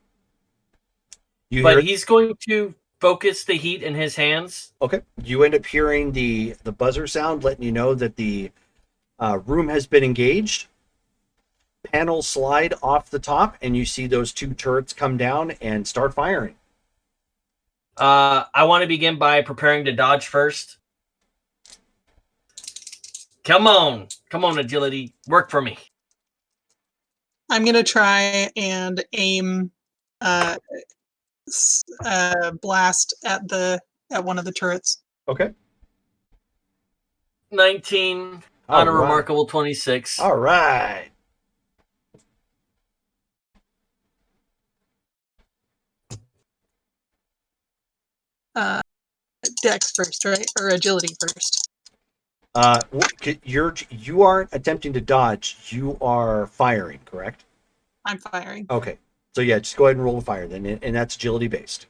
he's going to focus the heat in his hands. Okay. You end up hearing the buzzer sound, letting you know that the room has been engaged. Panels slide off the top, and you see those two turrets come down and start firing. I want to begin by preparing to dodge first. Come on, agility, work for me. I'm gonna try and aim blast at one of the turrets. Okay. 19 on a remarkable 26. All right. Dex first, right? Or agility first. You aren't attempting to dodge. You are firing, correct? I'm firing. Okay. So yeah, just go ahead and roll the fire then, and that's agility based.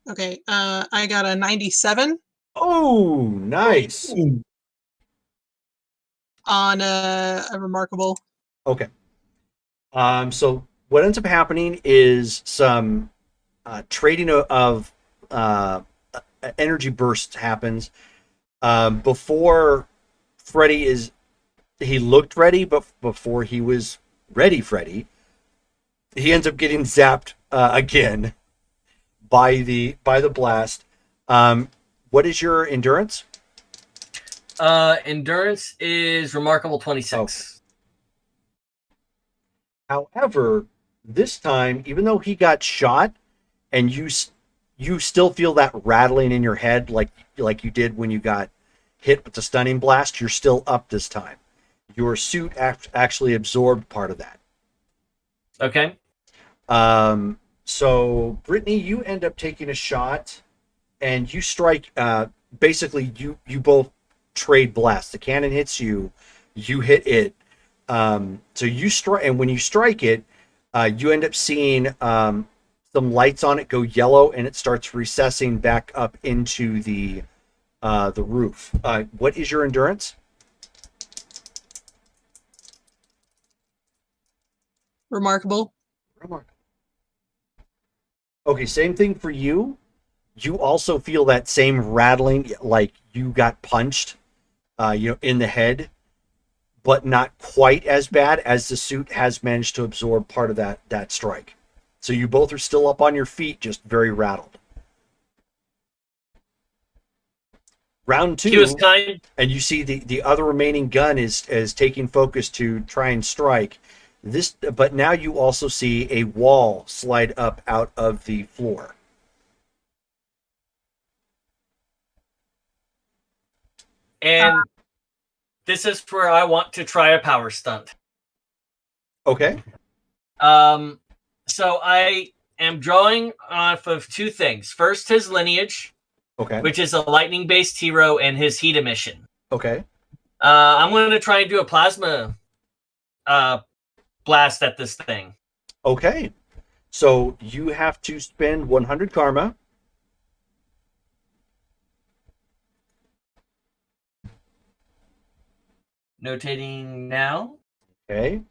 Okay. I got a 97. Oh, nice. On a remarkable. Okay. So what ends up happening is some trading of energy bursts happens. Before Freddy he looked ready, but before he was ready, Freddy, he ends up getting zapped again by the blast. What is your endurance? Endurance is remarkable 26. However, this time, even though he got shot, and you still feel that rattling in your head, like you did when you got hit with the stunning blast, you're still up this time. Your suit actually absorbed part of that. Okay. So Brittany, you end up taking a shot, and you strike. Basically, you both trade blasts. The cannon hits you, you hit it. So you strike, and when you strike it, you end up seeing some lights on it go yellow, and it starts recessing back up into the roof. What is your endurance? Remarkable. Okay, same thing for you. You also feel that same rattling, like you got punched, in the head, but not quite as bad, as the suit has managed to absorb part of that strike. So you both are still up on your feet, just very rattled. Round 2. He was kind. And you see the other remaining gun is taking focus to try and strike this, but now you also see a wall slide up out of the floor. And this is where I want to try a power stunt. Okay. So I am drawing off of two things. First, his lineage, Okay. which is a lightning-based hero, and his heat emission. Okay. I'm going to try and do a plasma blast at this thing. Okay. So you have to spend 100 karma. Notating now. Okay.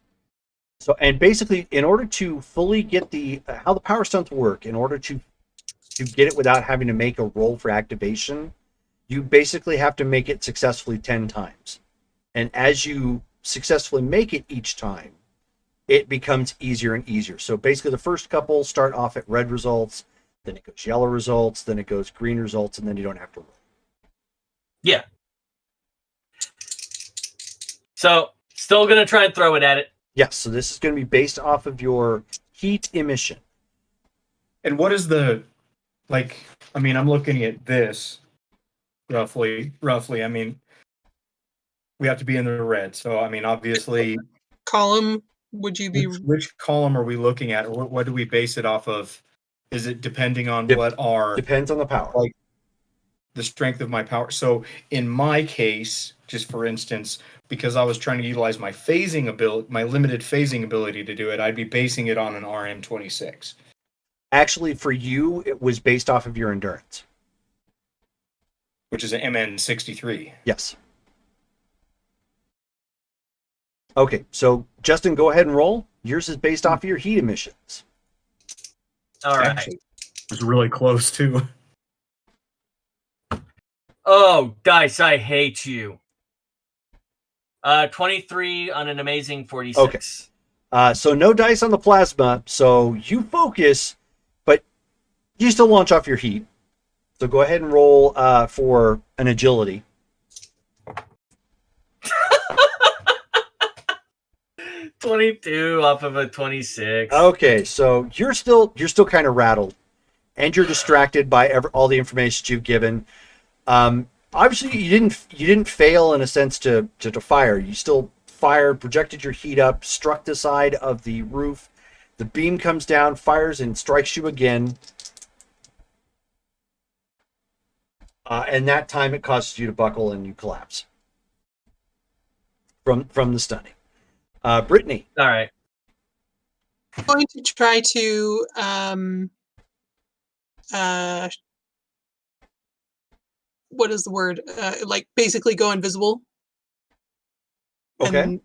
So, and basically, in order to fully get how the power stunts work, in order to get it without having to make a roll for activation, you basically have to make it successfully 10 times. And as you successfully make it each time, it becomes easier and easier. So basically, the first couple start off at red results, then it goes yellow results, then it goes green results, and then you don't have to roll. Yeah. So, still going to try and throw it at it. Yes, so this is going to be based off of your heat emission. And what is the, I'm looking at this roughly. I mean, we have to be in the red. So, obviously. Column, would you be? Which column are we looking at? Or what do we base it off of? Is it depending on what our. Depends on the power. Like the strength of my power. So, in my case, just for instance, because I was trying to utilize my phasing ability, my limited phasing ability to do it, I'd be basing it on an RM26. Actually, for you, it was based off of your endurance. Which is an MN63. Yes. Okay, so Justin, go ahead and roll. Yours is based off of your heat emissions. All right. Actually, it was really close, too. Oh, dice, I hate you. 23 on an amazing 46. Okay. So no dice on the plasma, so you focus, but you still launch off your heat. So go ahead and roll for an agility. 22 off of a 26. Okay, so you're still kind of rattled, and you're distracted by all the information you've given. Obviously, you didn't fail in a sense to fire. You still fired, projected your heat up, struck the side of the roof. The beam comes down, fires, and strikes you again. And that time it causes you to buckle and you collapse from the stunning. Brittany. All right. I'm going to try to what is the word? Basically go invisible. Okay.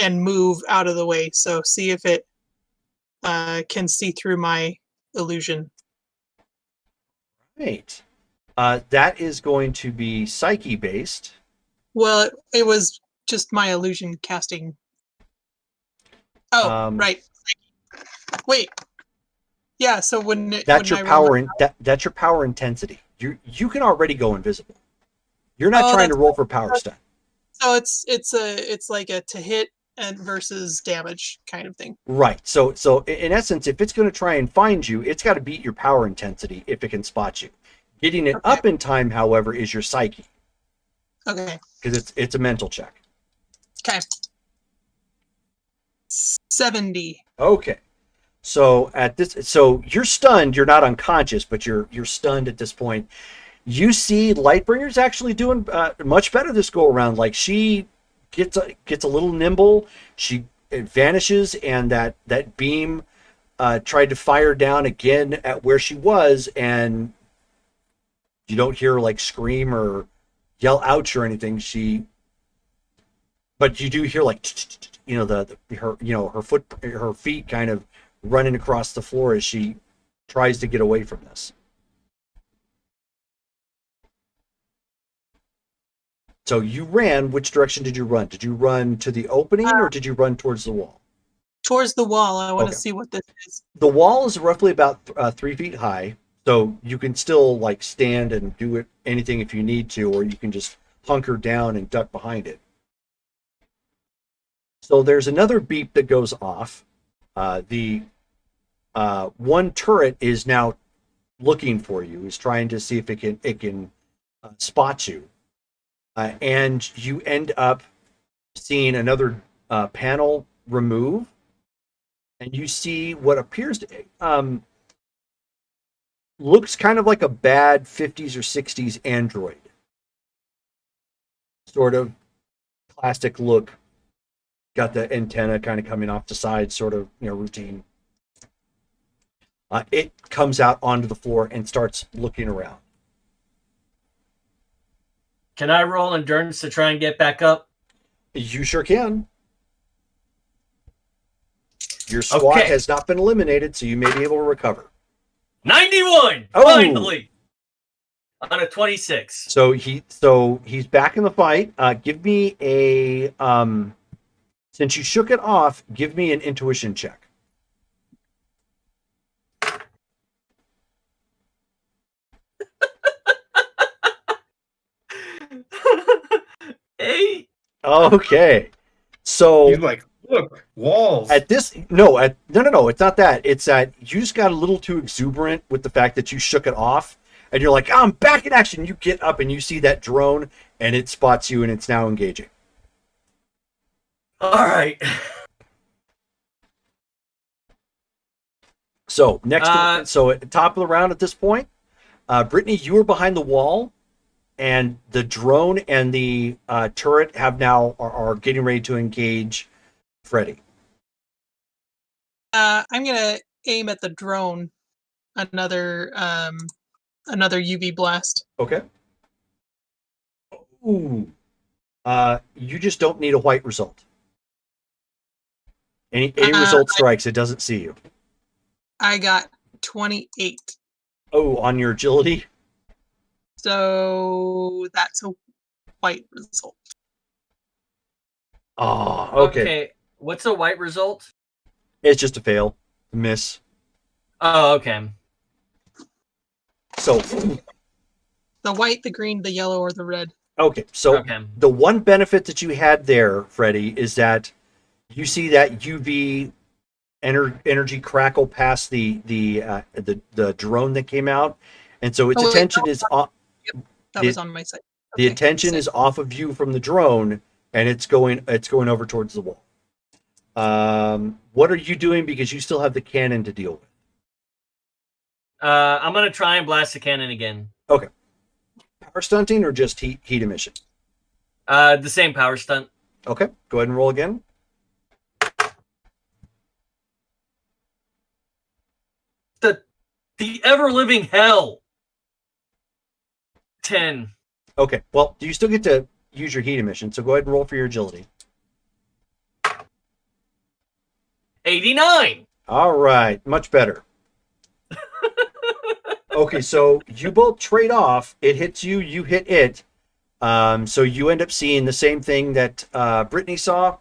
And move out of the way. So see if it can see through my illusion. Right. That is going to be psyche based. Well, it was just my illusion casting. Oh, right. Wait. Yeah. So that's your power. That's your power intensity. You can already go invisible. You're not trying to roll for power stun. So it's like a to hit and versus damage kind of thing. Right. So in essence, if it's going to try and find you, it's got to beat your power intensity if it can spot you. Getting it up in time, however, is your psyche. Okay. Because it's a mental check. Okay. 70. Okay. So so you're stunned. You're not unconscious, but you're stunned at this point. You see, Lightbringer's actually doing much better this go around. Like she gets a little nimble. It vanishes, and that beam tried to fire down again at where she was, and you don't hear her like scream or yell ouch or anything. But you do hear like her feet kind of running across the floor as she tries to get away from this. So you ran. Which direction did you run? Did you run to the opening or did you run towards the wall? Towards the wall. I want to see what this is. The wall is roughly about 3 feet high, so you can still like stand and do anything if you need to, or you can just hunker down and duck behind it. So there's another beep that goes off. The one turret is now looking for you. Is trying to see if it can spot you. And you end up seeing another panel remove, and you see what appears to looks kind of like a bad 50s or 60s android. Sort of plastic look. Got the antenna kind of coming off the side, sort of routine. It comes out onto the floor and starts looking around. Can I roll endurance to try and get back up? You sure can. Your squat has not been eliminated, so you may be able to recover. 91! Oh. Finally! On a 26. So he's back in the fight. Give me a since you shook it off, give me an intuition check. Eight. Okay. So he's like, look, walls. At this, no, it's not that. It's that you just got a little too exuberant with the fact that you shook it off, and you're like, I'm back in action. You get up and you see that drone, and it spots you, and it's now engaging. All right. So so at the top of the round at this point, Brittany, you were behind the wall, and the drone and the turret are getting ready to engage Freddy. I'm gonna aim at the drone. Another UV blast. Okay. Ooh. You just don't need a white result. Any result strikes, it doesn't see you. I got 28. Oh, on your agility? So that's a white result. Oh, okay. What's a white result? It's just a fail. A miss. Oh, okay. So the white, the green, the yellow, or the red. Okay, so the one benefit that you had there, Freddy, is that you see that UV energy crackle past the drone that came out, and so its attention is off. Yep, that was on my side. The attention is off of you from the drone, and it's going over towards the wall. What are you doing, because you still have the cannon to deal with? I'm gonna try and blast the cannon again. Okay. Power stunting or just heat emission? The same power stunt. Okay, go ahead and roll again. The ever-living hell. 10. Okay, well, you still get to use your heat emission, so go ahead and roll for your agility. 89. All right, much better. Okay, so you both trade off. It hits you, you hit it. So you end up seeing the same thing that Brittany saw.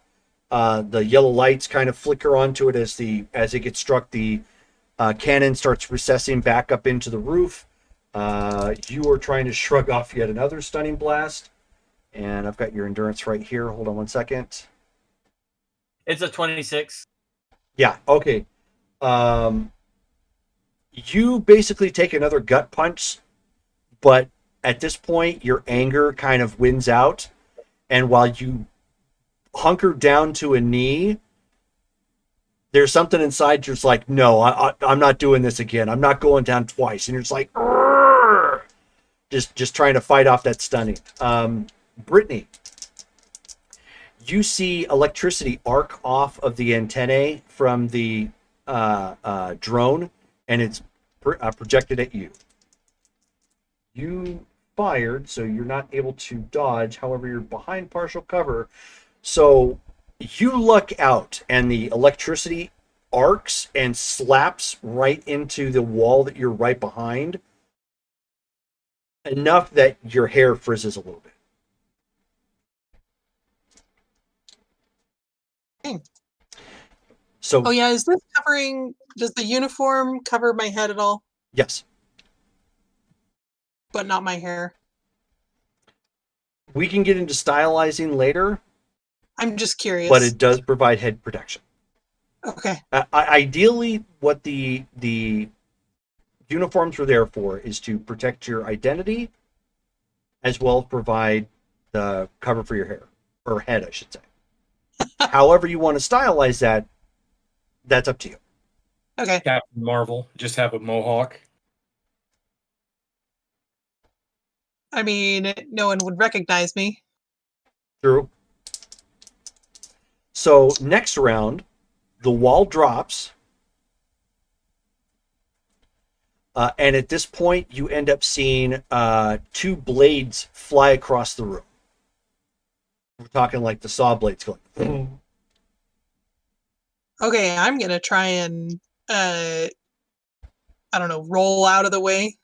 The yellow lights kind of flicker onto it as it gets struck. The cannon starts recessing back up into the roof. You are trying to shrug off yet another stunning blast. And I've got your endurance right here. Hold on one second. It's a 26. Yeah. Okay. You basically take another gut punch, but at this point, your anger kind of wins out, and while you hunker down to a knee, there's something inside you're just like, no, I'm not doing this again. I'm not going down twice. And you're just like, "Arrgh!" just trying to fight off that stunning. Brittany, you see electricity arc off of the antennae from the drone, and it's projected at you. You fired, so you're not able to dodge. However, you're behind partial cover. So you luck out, and the electricity arcs and slaps right into the wall that you're right behind, enough that your hair frizzes a little bit. So, oh yeah, is this covering? Does the uniform cover my head at all? Yes. But not my hair. We can get into stylizing later. I'm just curious. But it does provide head protection. Okay. Ideally, what the uniforms are there for is to protect your identity, as well as provide the cover for your hair, or head, I should say. However you want to stylize that, that's up to you. Okay. Captain Marvel, just have a mohawk. I mean, no one would recognize me. True. So next round, the wall drops. And at this point, you end up seeing two blades fly across the room. We're talking like the saw blades going. Okay, I'm gonna try and I don't know, roll out of the way.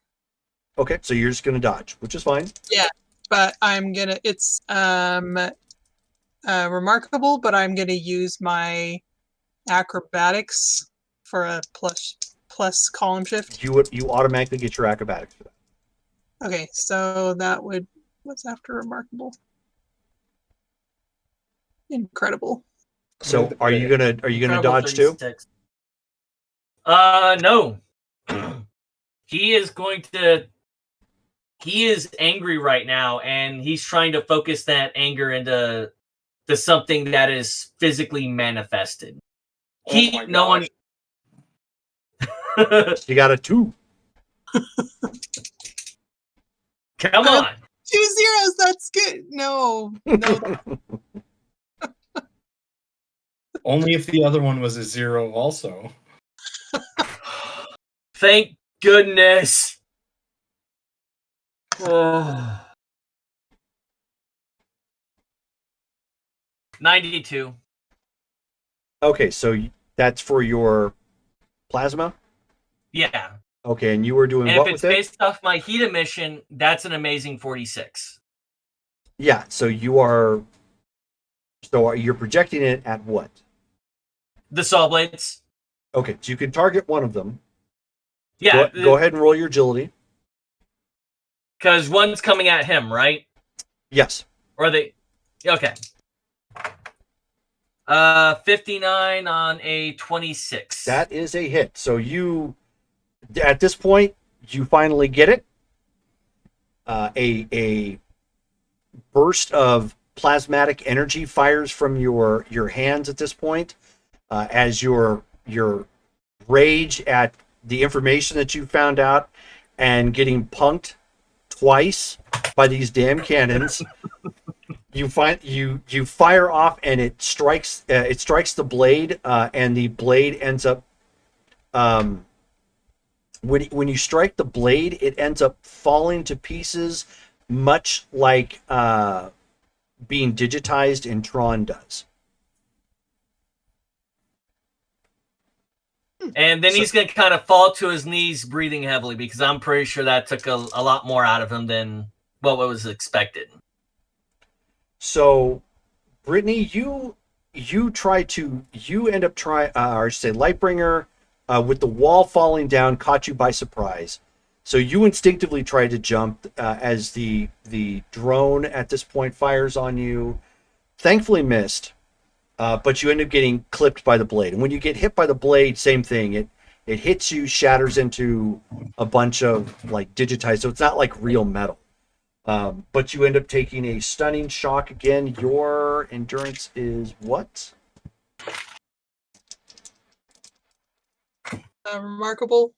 Okay, so you're just gonna dodge, which is fine. Yeah, but I'm gonna. It's remarkable, but I'm gonna use my acrobatics for a plus column shift. You automatically get your acrobatics for that. Okay, so that would what's after remarkable? Incredible. So are you gonna dodge 36. Too? No. He is angry right now, and he's trying to focus that anger into something that is physically manifested. You got a 2. Come on. 2 zeros, that's good. No. Only if the other one was a 0 also. Thank goodness. 92. Okay, so that's for your plasma? Yeah. Okay, and you were doing what with it? If it's based off my heat emission, that's an amazing 46. Yeah, so you're projecting it at what? The saw blades. Okay, so you can target one of them. Yeah. Go ahead and roll your agility. Because one's coming at him, right? Yes. Or they... Okay. 59 on a 26. That is a hit. So at this point, you finally get it. A burst of plasmatic energy fires from your hands at this point, as your rage at the information that you found out and getting punked twice by these damn cannons. You fire off, and it strikes the blade, and the blade ends up when you strike the blade, it ends up falling to pieces, much like being digitized in Tron does. And then he's going to kind of fall to his knees, breathing heavily, because I'm pretty sure that took a lot more out of him than what was expected. So, Brittany, you end up trying, or I should say, Lightbringer, with the wall falling down, caught you by surprise. So you instinctively try to jump as the drone at this point fires on you. Thankfully missed. but you end up getting clipped by the blade. And when you get hit by the blade, same thing. It hits you, shatters into a bunch of like digitized. So it's not like real metal. But you end up taking a stunning shock again. Your endurance is what? Remarkable.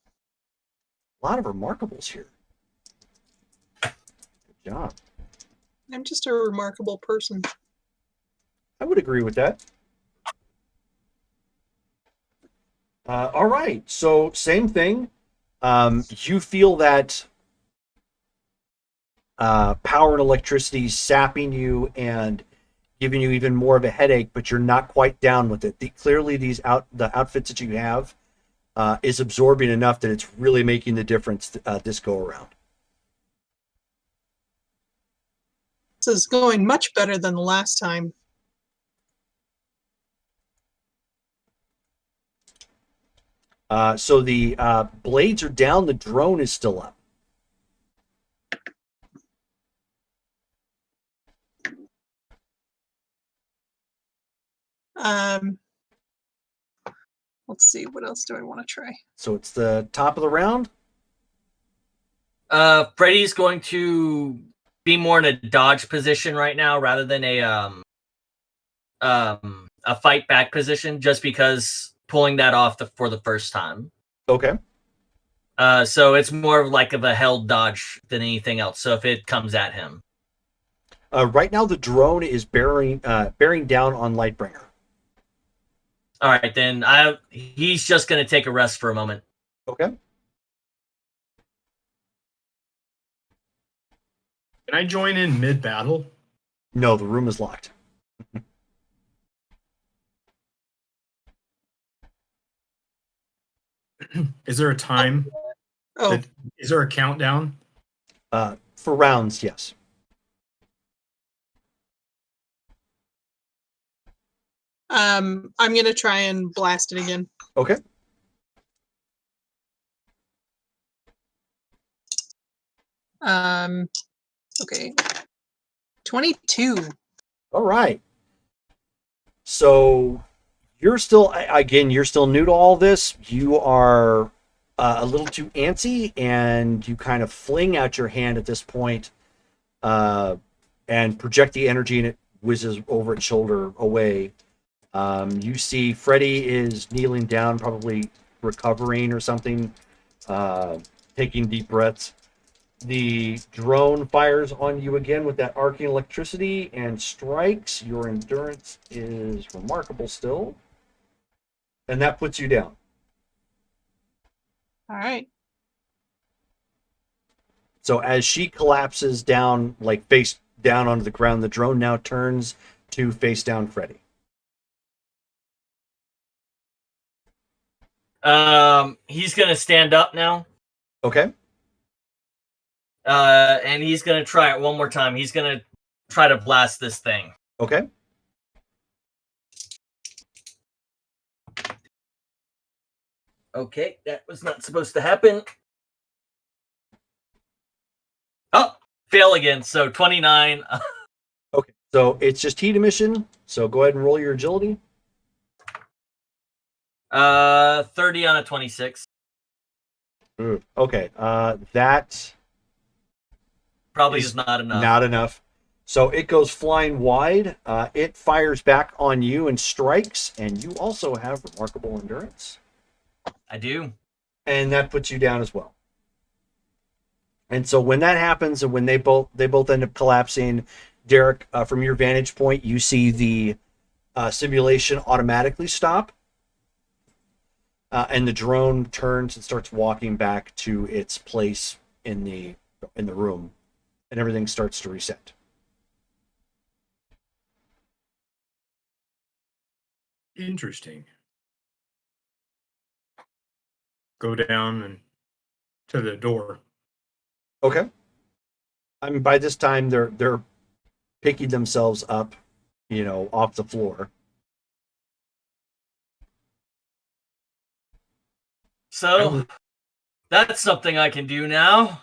A lot of remarkables here. Good job. I'm just a remarkable person. I would agree with that. All right. So same thing. You feel that power and electricity sapping you and giving you even more of a headache, but you're not quite down with it. Clearly, the outfits that you have is absorbing enough that it's really making the difference this go around. This is going much better than the last time. So the blades are down. The drone is still up. Let's see. What else do I want to try? So it's the top of the round. Freddy's going to be more in a dodge position right now rather than a fight back position, just because pulling that off for the first time. Okay. So it's more of like a held dodge than anything else. So if it comes at him, right now the drone is bearing down on Lightbringer. all right, then he's just going to take a rest for a moment. Okay. Can I join in mid-battle? No, the room is locked. Is there a time? Oh, Is there a countdown? For rounds, yes. I'm gonna try and blast it again. Okay. Okay. 22. All right. So you're still new to all this. You are a little too antsy, and you kind of fling out your hand at this point, and project the energy, and it whizzes over its shoulder away. You see Freddy is kneeling down, probably recovering or something, taking deep breaths. The drone fires on you again with that arcing electricity and strikes. Your endurance is remarkable still. And that puts you down. All right. So as she collapses down, like face down onto the ground, the drone now turns to face down Freddy. He's going to stand up now. Okay. And he's going to try it one more time. He's going to try to blast this thing. Okay. Okay, that was not supposed to happen. Oh, fail again. So 29. Okay. So it's just heat emission. So go ahead and roll your agility. 30 on a 26. Okay. That probably is not enough. Not enough. So it goes flying wide. It fires back on you and strikes, and you also have remarkable endurance. I do. And that puts you down as well. And so when that happens, and when they both end up collapsing, Derek, from your vantage point, you see the simulation automatically stop, and the drone turns and starts walking back to its place in the room, and everything starts to reset. Interesting. Go down and to the door. Okay. I mean, by this time they're picking themselves up, off the floor. So that's something I can do now.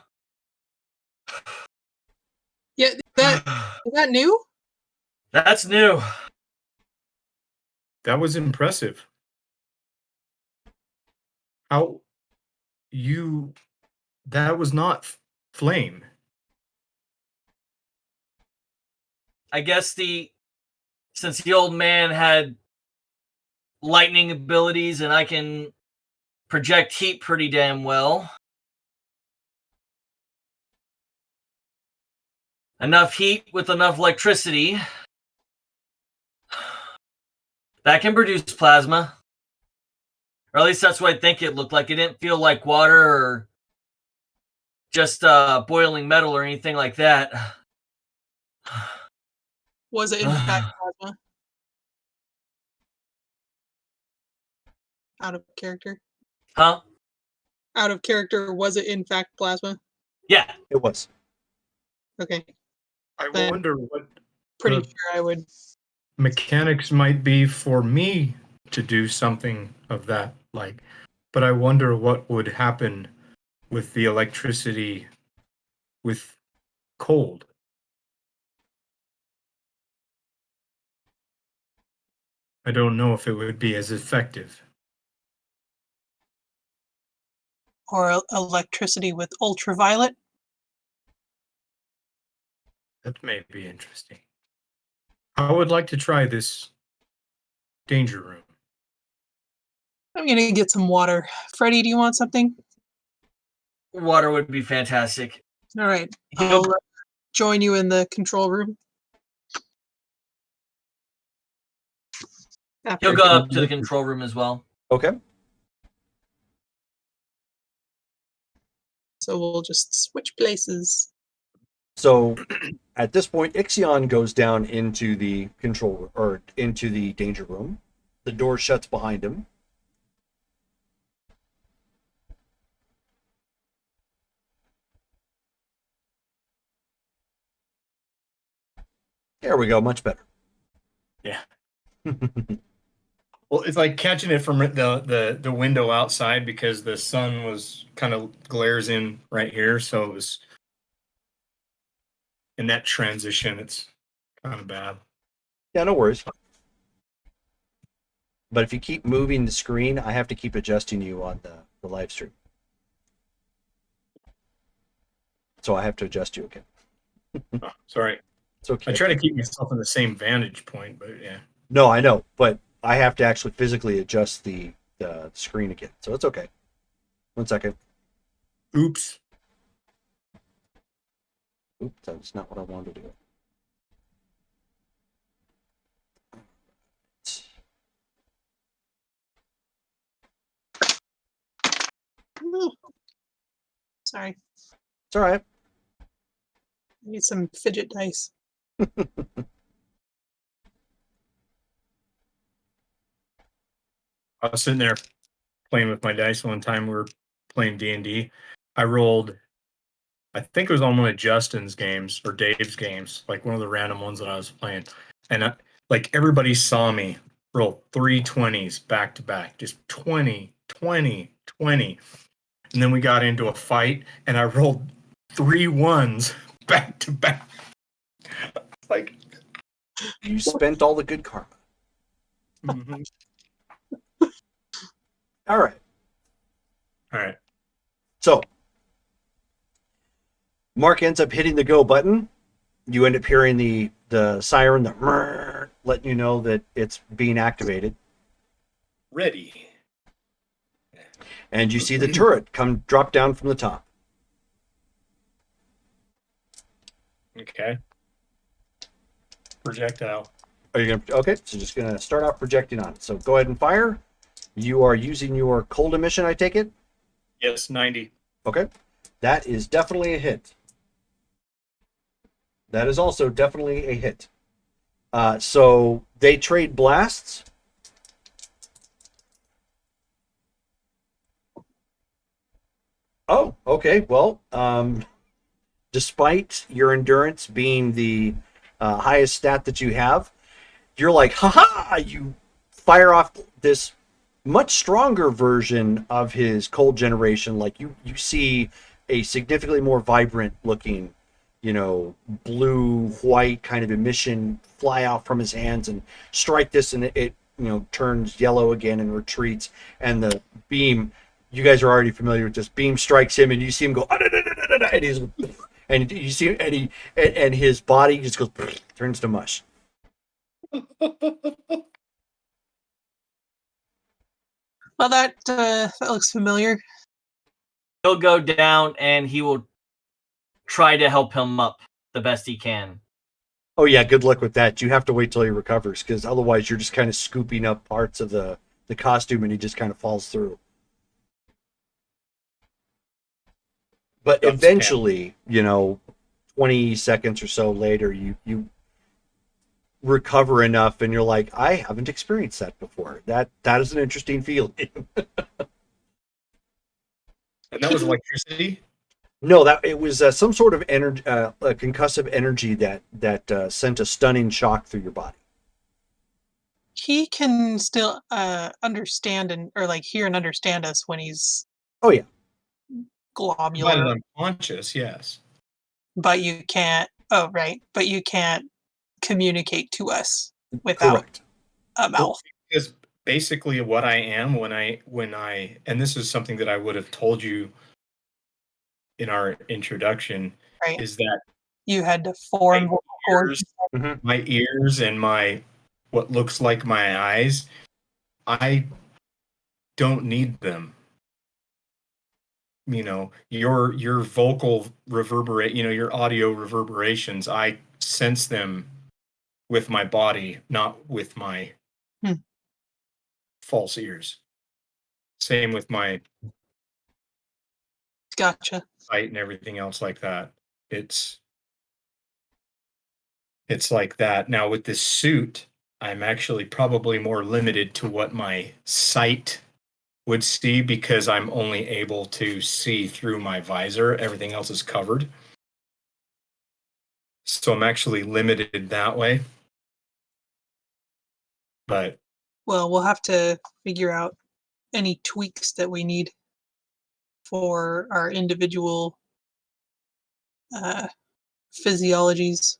Yeah, is that new? That's new. That was impressive. How you that was not flame. I guess since the old man had lightning abilities and I can project heat pretty damn well. Enough heat with enough electricity that can produce plasma. Or at least that's what I think it looked like. It didn't feel like water or just boiling metal or anything like that. Was it in fact plasma? Out of character? Huh? Out of character, was it in fact plasma? Yeah. It was. Okay. I Then wonder what pretty the sure I would. mechanics might be for me to do something of that like, but I wonder what would happen with the electricity with cold. I don't know if it would be as effective. Or electricity with ultraviolet? That may be interesting. I would like to try this danger room. I'm gonna get some water. Freddie, do you want something? Water would be fantastic. All right. He'll- I'll join you in the control room. He'll go up to the control room as well. Okay. So we'll just switch places. So at this point, Ixion goes down into the control or into the danger room. The door shuts behind him. There we go, much better. Yeah. Well, it's like catching it from the window outside because the sun was kind of glares in right here, so it was in that transition. It's kind of bad. Yeah, no worries. But if you keep moving the screen, I have to keep adjusting you on the live stream. So I have to adjust you again. Oh, sorry. It's okay. I try to keep myself in the same vantage point, but yeah. No, I know, but I have to actually physically adjust the screen again. So it's okay. 1 second. Oops. Oops, that's not what I wanted to do. Ooh. Sorry. It's all right. I need some fidget dice. I was sitting there playing with my dice one time. We were playing D&D. I rolled, I think it was on one of Justin's games or Dave's games, like one of the random ones that I was playing. And like everybody saw me roll 3 20s back to back, just 20, 20, 20. And then we got into a fight and I rolled 3 1s back to back. Like, You spent all the good karma. mhm. All right. All right. So Mark ends up hitting the go button. You end up hearing the siren, the mrrr, letting you know that it's being activated. Ready. And you see the turret drop down from the top. Okay. Projectile. Are you gonna? Okay, so just gonna start out projecting on it. So go ahead and fire. You are using your cold emission, I take it. Yes, 90. Okay, that is definitely a hit. That is also definitely a hit. So they trade blasts. Oh, okay. Well, despite your endurance being the highest stat that you have, you're like, haha! You fire off this much stronger version of his cold generation. Like you see a significantly more vibrant looking, blue white kind of emission fly out from his hands and strike this, and it turns yellow again and retreats, and the beam. You guys are already familiar with this. Beam strikes him, and you see him go, and he's, and you see, and his body just goes, turns to mush. Well, that looks familiar. He'll go down, and he will try to help him up the best he can. Oh yeah, good luck with that. You have to wait till he recovers, because otherwise you're just kind of scooping up parts of the costume, and he just kind of falls through. But eventually, 20 seconds or so later, you recover enough, and you're like, I haven't experienced that before. That is an interesting feeling. And that was electricity? No, that it was some sort of energy, a concussive energy that sent a stunning shock through your body. He can still understand or hear and understand us when he's. Oh yeah. Globular. When unconscious, yes. But you can't. Oh, right. But you can't communicate to us without a mouth. Because basically, what I am when I, and this is something that I would have told you in our introduction, right. is that you had to form my ears and my what looks like my eyes. I don't need them. Your vocal reverberate, your audio reverberations, I sense them with my body, not with my false ears. Same with my gotcha sight and everything else like that. It's like that. Now with this suit, I'm actually probably more limited to what my sight would see, because I'm only able to see through my visor. Everything else is covered. So I'm actually limited that way. But well, we'll have to figure out any tweaks that we need for our individual physiologies.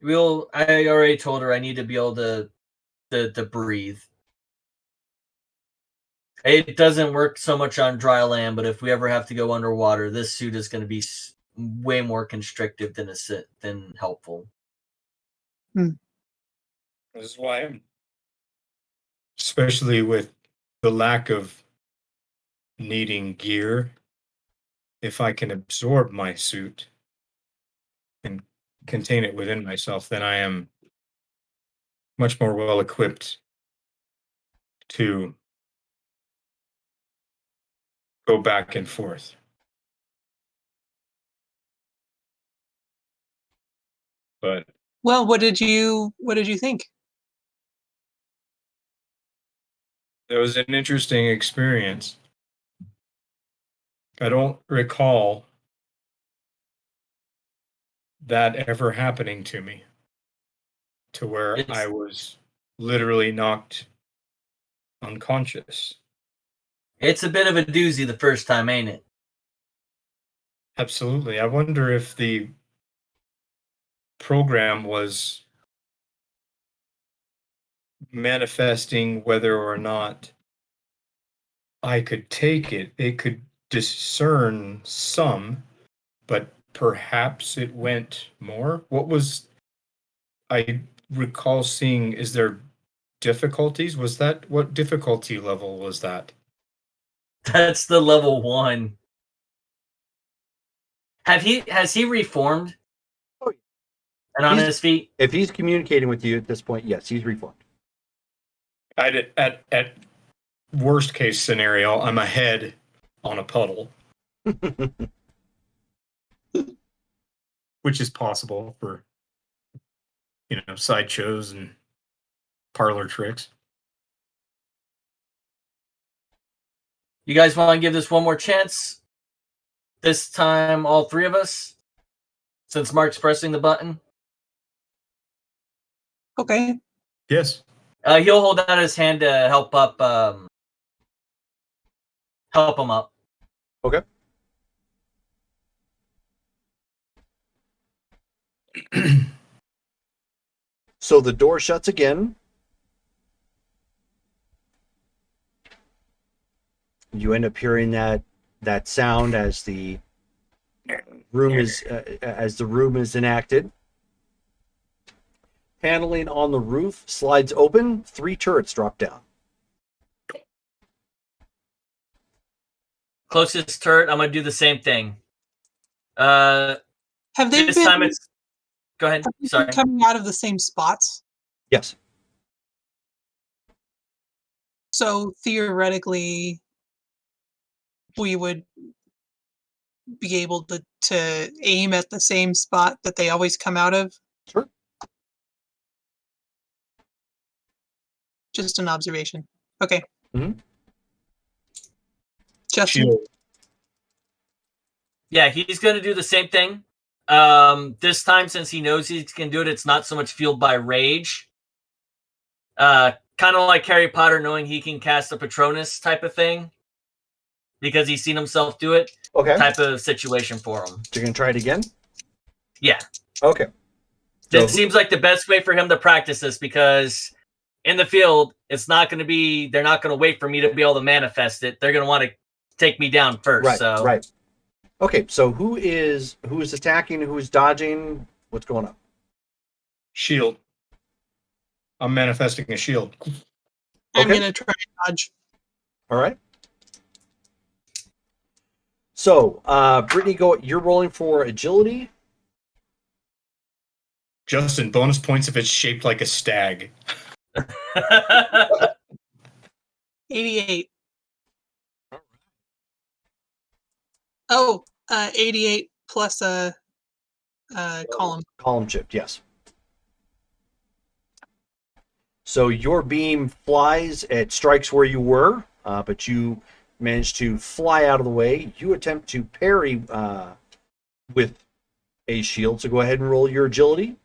I already told her I need to be able to breathe. It doesn't work so much on dry land, but if we ever have to go underwater, this suit is going to be way more constrictive than helpful. This is why, especially with the lack of needing gear, if I can absorb my suit and contain it within myself, then I am much more well equipped to go back and forth. But well, what did you think? It was an interesting experience. I don't recall that ever happening to me, to where I was literally knocked unconscious. It's a bit of a doozy the first time, ain't it? Absolutely. I wonder if the program was manifesting whether or not I could take it. It could discern some, but perhaps it went more. I recall seeing, is there difficulties? What difficulty level was that? That's the level 1. Has he reformed? And on his feet? If he's communicating with you at this point, yes, he's reformed. At worst case scenario, I'm a head on a puddle. Which is possible for, sideshows and parlor tricks. You guys want to give this one more chance? This time, all three of us? Since Mark's pressing the button? Okay. Yes. He'll hold out his hand to help him up. Okay. So the door shuts again, you end up hearing that sound as the room is enacted. Paneling on the roof slides open. 3 turrets drop down. Closest turret, I'm gonna do the same thing. Have they This been, time it's. Go ahead. have they been Sorry. coming out of the same spots? Yes. So theoretically, we would be able to aim at the same spot that they always come out of? Sure. Just an observation. Okay. Mhm. Justin? Shield. Yeah, he's gonna do the same thing. This time, since he knows he can do it, it's not so much fueled by rage. Kind of like Harry Potter knowing he can cast a Patronus type of thing. Because he's seen himself do it. Okay. Type of situation for him. So you're going to try it again? Yeah. Okay. It seems like the best way for him to practice this, because in the field, it's not going to be, they're not going to wait for me to be able to manifest it. They're going to want to take me down first. Right, so. right. Okay, so who is attacking, who is dodging? What's going on? Shield. I'm manifesting a shield. I'm Okay. going to try and dodge. All right. So, Brittany, you're rolling for agility. Justin, bonus points if it's shaped like a stag. 88. Oh, 88 plus a column. Column shift, yes. So your beam flies, it strikes where you were, but you manage to fly out of the way. You attempt to parry with a shield, so go ahead and roll your agility.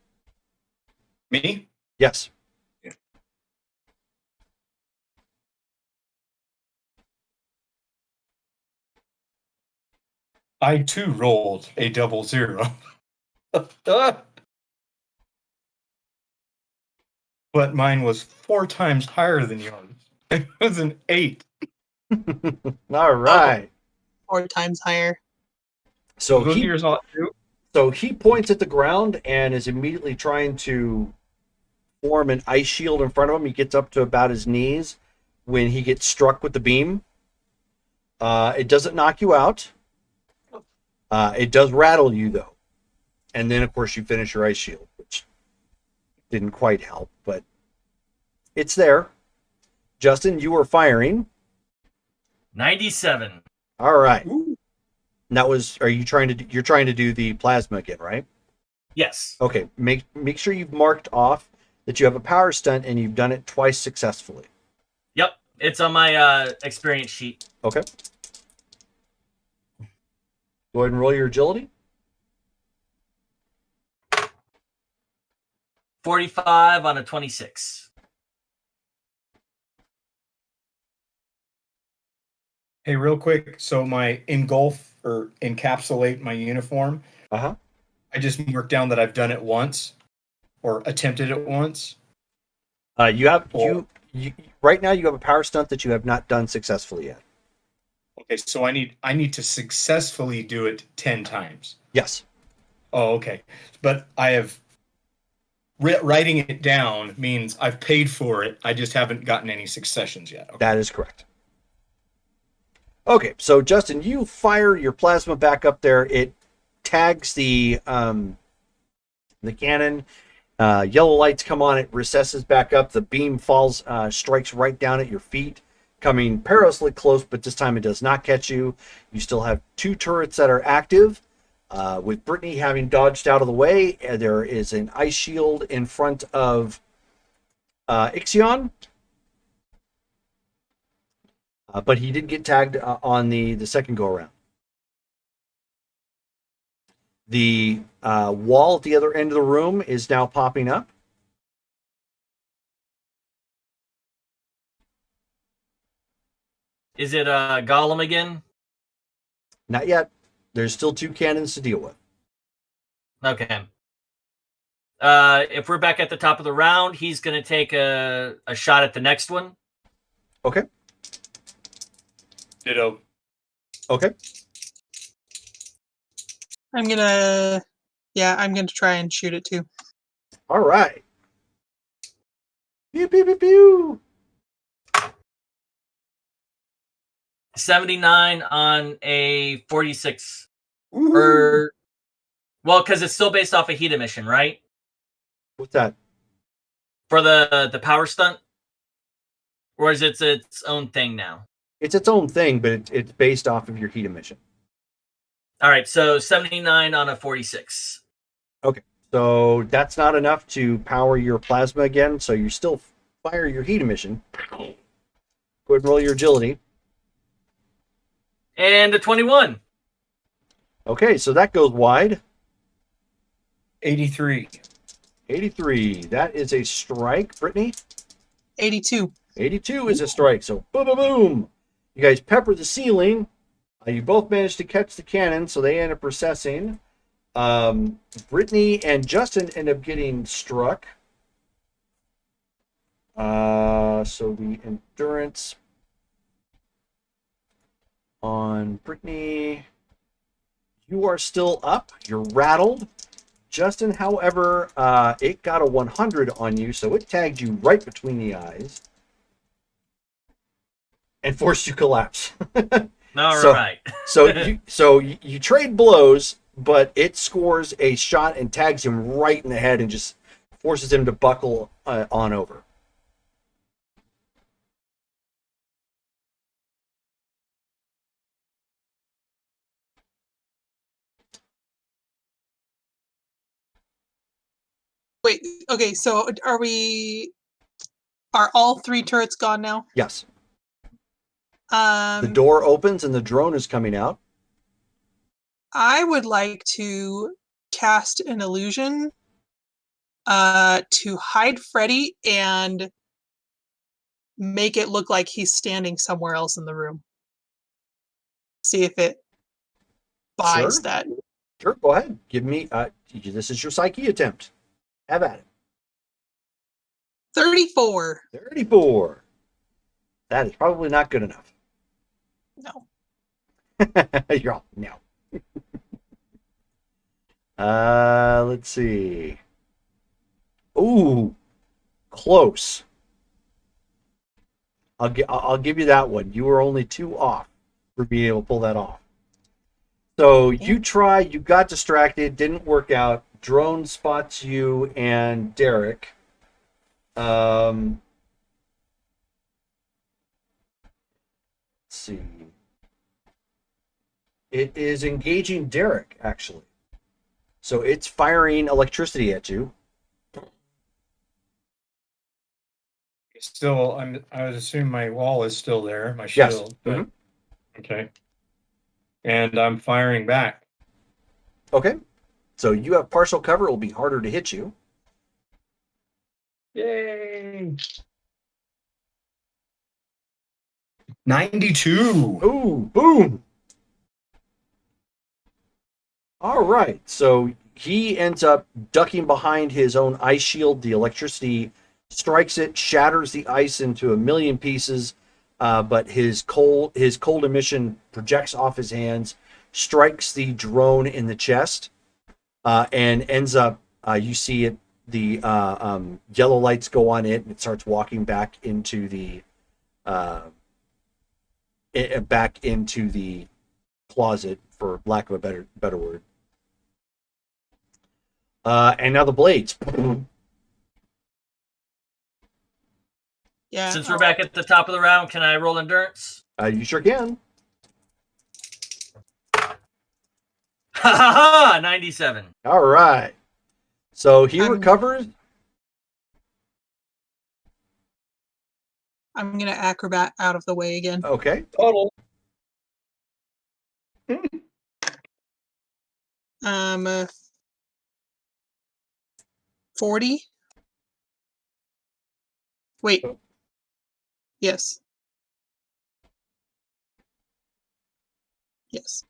Me? Yes. Yeah. I too rolled a 00. But mine was 4 times higher than yours. It was an 8. All right. 4 times higher. So Look, he here's all too. So he points at the ground and is immediately trying to form an ice shield in front of him. He gets up to about his knees when he gets struck with the beam. It doesn't knock you out. It does rattle you, though. And then, of course, you finish your ice shield, which didn't quite help, but it's there. Justin, you are firing. 97. All right. Ooh. You're trying to do the plasma again, right? Yes. Okay. Make sure you've marked off that you have a power stunt and you've done it twice successfully. Yep. It's on my experience sheet. Okay. Go ahead and roll your agility. 45 on a 26. Hey, real quick. So my engulf or encapsulate my uniform. Uh-huh. I just marked down that I've done it once or attempted it once. You right now you have a power stunt that you have not done successfully yet. Okay, so I need to successfully do it 10 times. Yes. Oh, okay. But I have writing it down means I've paid for it. I just haven't gotten any successions yet. Okay. That is correct. Okay, so Justin, you fire your plasma back up there. It tags the cannon. Yellow lights come on. It recesses back up. The beam falls, strikes right down at your feet, coming perilously close, but this time it does not catch you. You still have 2 turrets that are active. With Brittany having dodged out of the way, there is an ice shield in front of Ixion. But he did get tagged on the second go-around. The wall at the other end of the room is now popping up. Is it Gollum again? Not yet. There's still 2 cannons to deal with. Okay. If we're back at the top of the round, he's going to take a shot at the next one. Okay. Ditto. Okay. I'm gonna try and shoot it too. All right. Pew, pew, pew, pew. 79 on a 46. Woohoo. Well, because it's still based off a heat emission, right? What's that? For the power stunt? Or is it its own thing now? It's its own thing, but it's based off of your heat emission. All right, so 79 on a 46. Okay. So that's not enough to power your plasma again, so you still fire your heat emission. Go ahead and roll your agility. And a 21. Okay, so that goes wide. 83. 83. That is a strike, Brittany. 82. 82 is a strike. So boom, boom, boom. You guys pepper the ceiling. You both managed to catch the cannon, so they end up recessing. Brittany and Justin end up getting struck. So the endurance on Brittany. You are still up. You're rattled. Justin, however, it got a 100 on you, so it tagged you right between the eyes and forced you to collapse. All So- right. So you trade blows, but it scores a shot and tags him right in the head and just forces him to buckle on over. Wait, okay, so are all 3 turrets gone now? Yes. The door opens and the drone is coming out. I would like to cast an illusion to hide Freddy and make it look like he's standing somewhere else in the room. See if it buys Sure. that. Sure, go ahead. Give me, this is your psyche attempt. Have at it. 34. 34. That is probably not good enough. No. You're all, no. Let's see. Ooh, close. I'll give you that one. You were only 2 off for being able to pull that off. So you tried, you got distracted, didn't work out. Drone spots you and Derek. Let's see. It is engaging Derek, actually. So it's firing electricity at you. Still, I would assume my wall is still there, my Yes. shield. But, okay. And I'm firing back. Okay. So you have partial cover. It will be harder to hit you. Yay! 92. Ooh, boom. All right. So he ends up ducking behind his own ice shield. The electricity strikes it, shatters the ice into a million pieces. But his cold emission projects off his hands, strikes the drone in the chest, and ends up. You see it. The yellow lights go on it, and it starts walking back into the closet, for lack of a better word. And now the blades. Yeah. Since we're back at the top of the round, can I roll endurance? You sure can. Ha ha ha! 97. All right. So he I'm- recovers. I'm gonna acrobat out of the way again. Okay. Total. 40. Wait. Yes. Yes.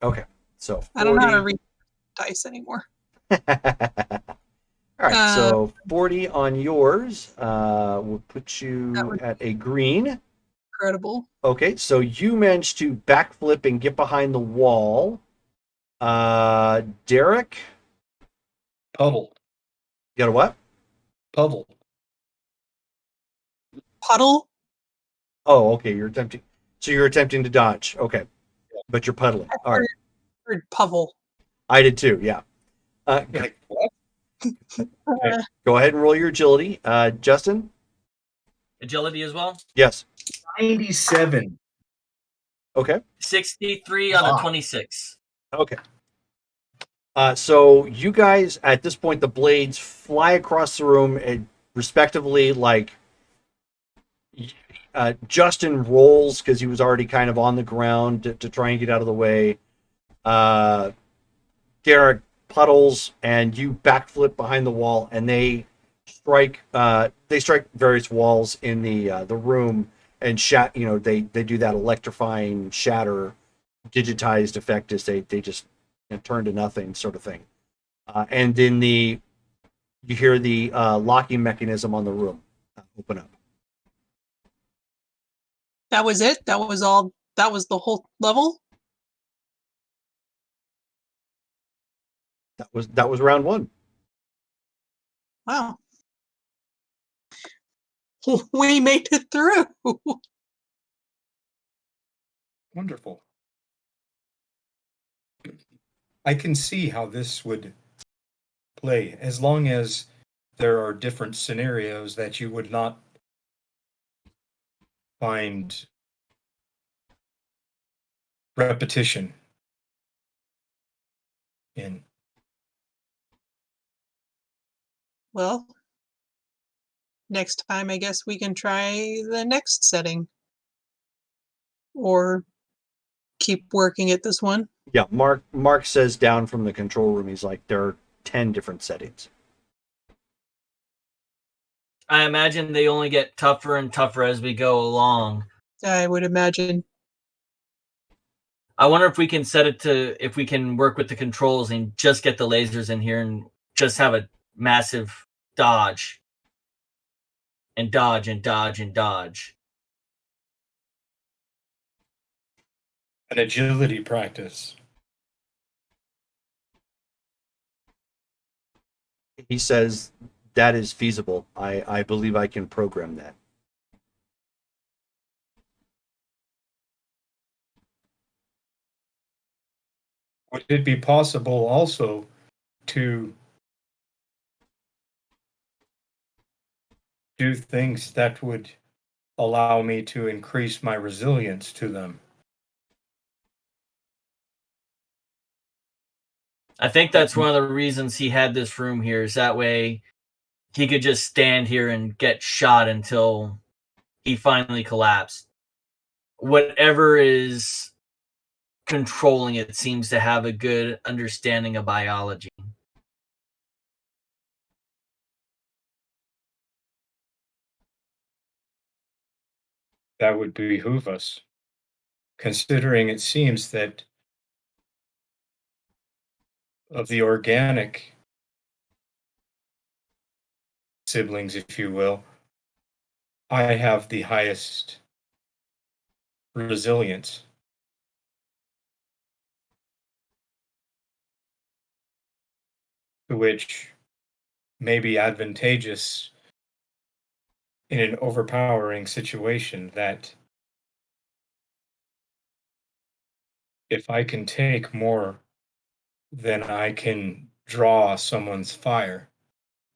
Okay. So 40. I don't know how to read dice anymore. All right. So 40 on yours will put you at a green. incredible. Okay, so you managed to backflip and get behind the wall. Derek? Puddle. You got a what? Puddle. Puddle? Oh, okay, you're attempting. So you're attempting to dodge. Okay. But you're puddling. All right. Heard Puddle. I did too, yeah. Like, what? Okay. Go ahead and roll your agility. Justin? Agility as well? Yes. 97. Okay. 63 on a 26. Okay. So you guys, at this point, the blades fly across the room, and respectively, like Justin rolls because he was already kind of on the ground to try and get out of the way. Derek puddles, and you backflip behind the wall, and they strike various walls in the room, and they do that electrifying shatter digitized effect as they just turn to nothing sort of thing. And then you hear the locking mechanism on the room open up. That was it? That was all? That was the whole level? That was round one. Wow. We made it through. Wonderful. I can see how this would play, as long as there are different scenarios that you would not find repetition in. Well, next time I guess we can try the next setting. Or keep working at this one. Yeah, Mark says down from the control room, he's like, there are 10 different settings. I imagine they only get tougher and tougher as we go along. I would imagine. I wonder if we can if we can work with the controls and just get the lasers in here and just have a massive dodge. And dodge and dodge and dodge. An agility practice. He says that is feasible. I believe I can program that. Would it be possible also to do things that would allow me to increase my resilience to them? I think that's one of the reasons he had this room here, is that way he could just stand here and get shot until he finally collapsed. Whatever is controlling it seems to have a good understanding of biology. That would behoove us, considering it seems that of the organic siblings, if you will, I have the highest resilience. Which may be advantageous in an overpowering situation, that if I can take more, then I can draw someone's fire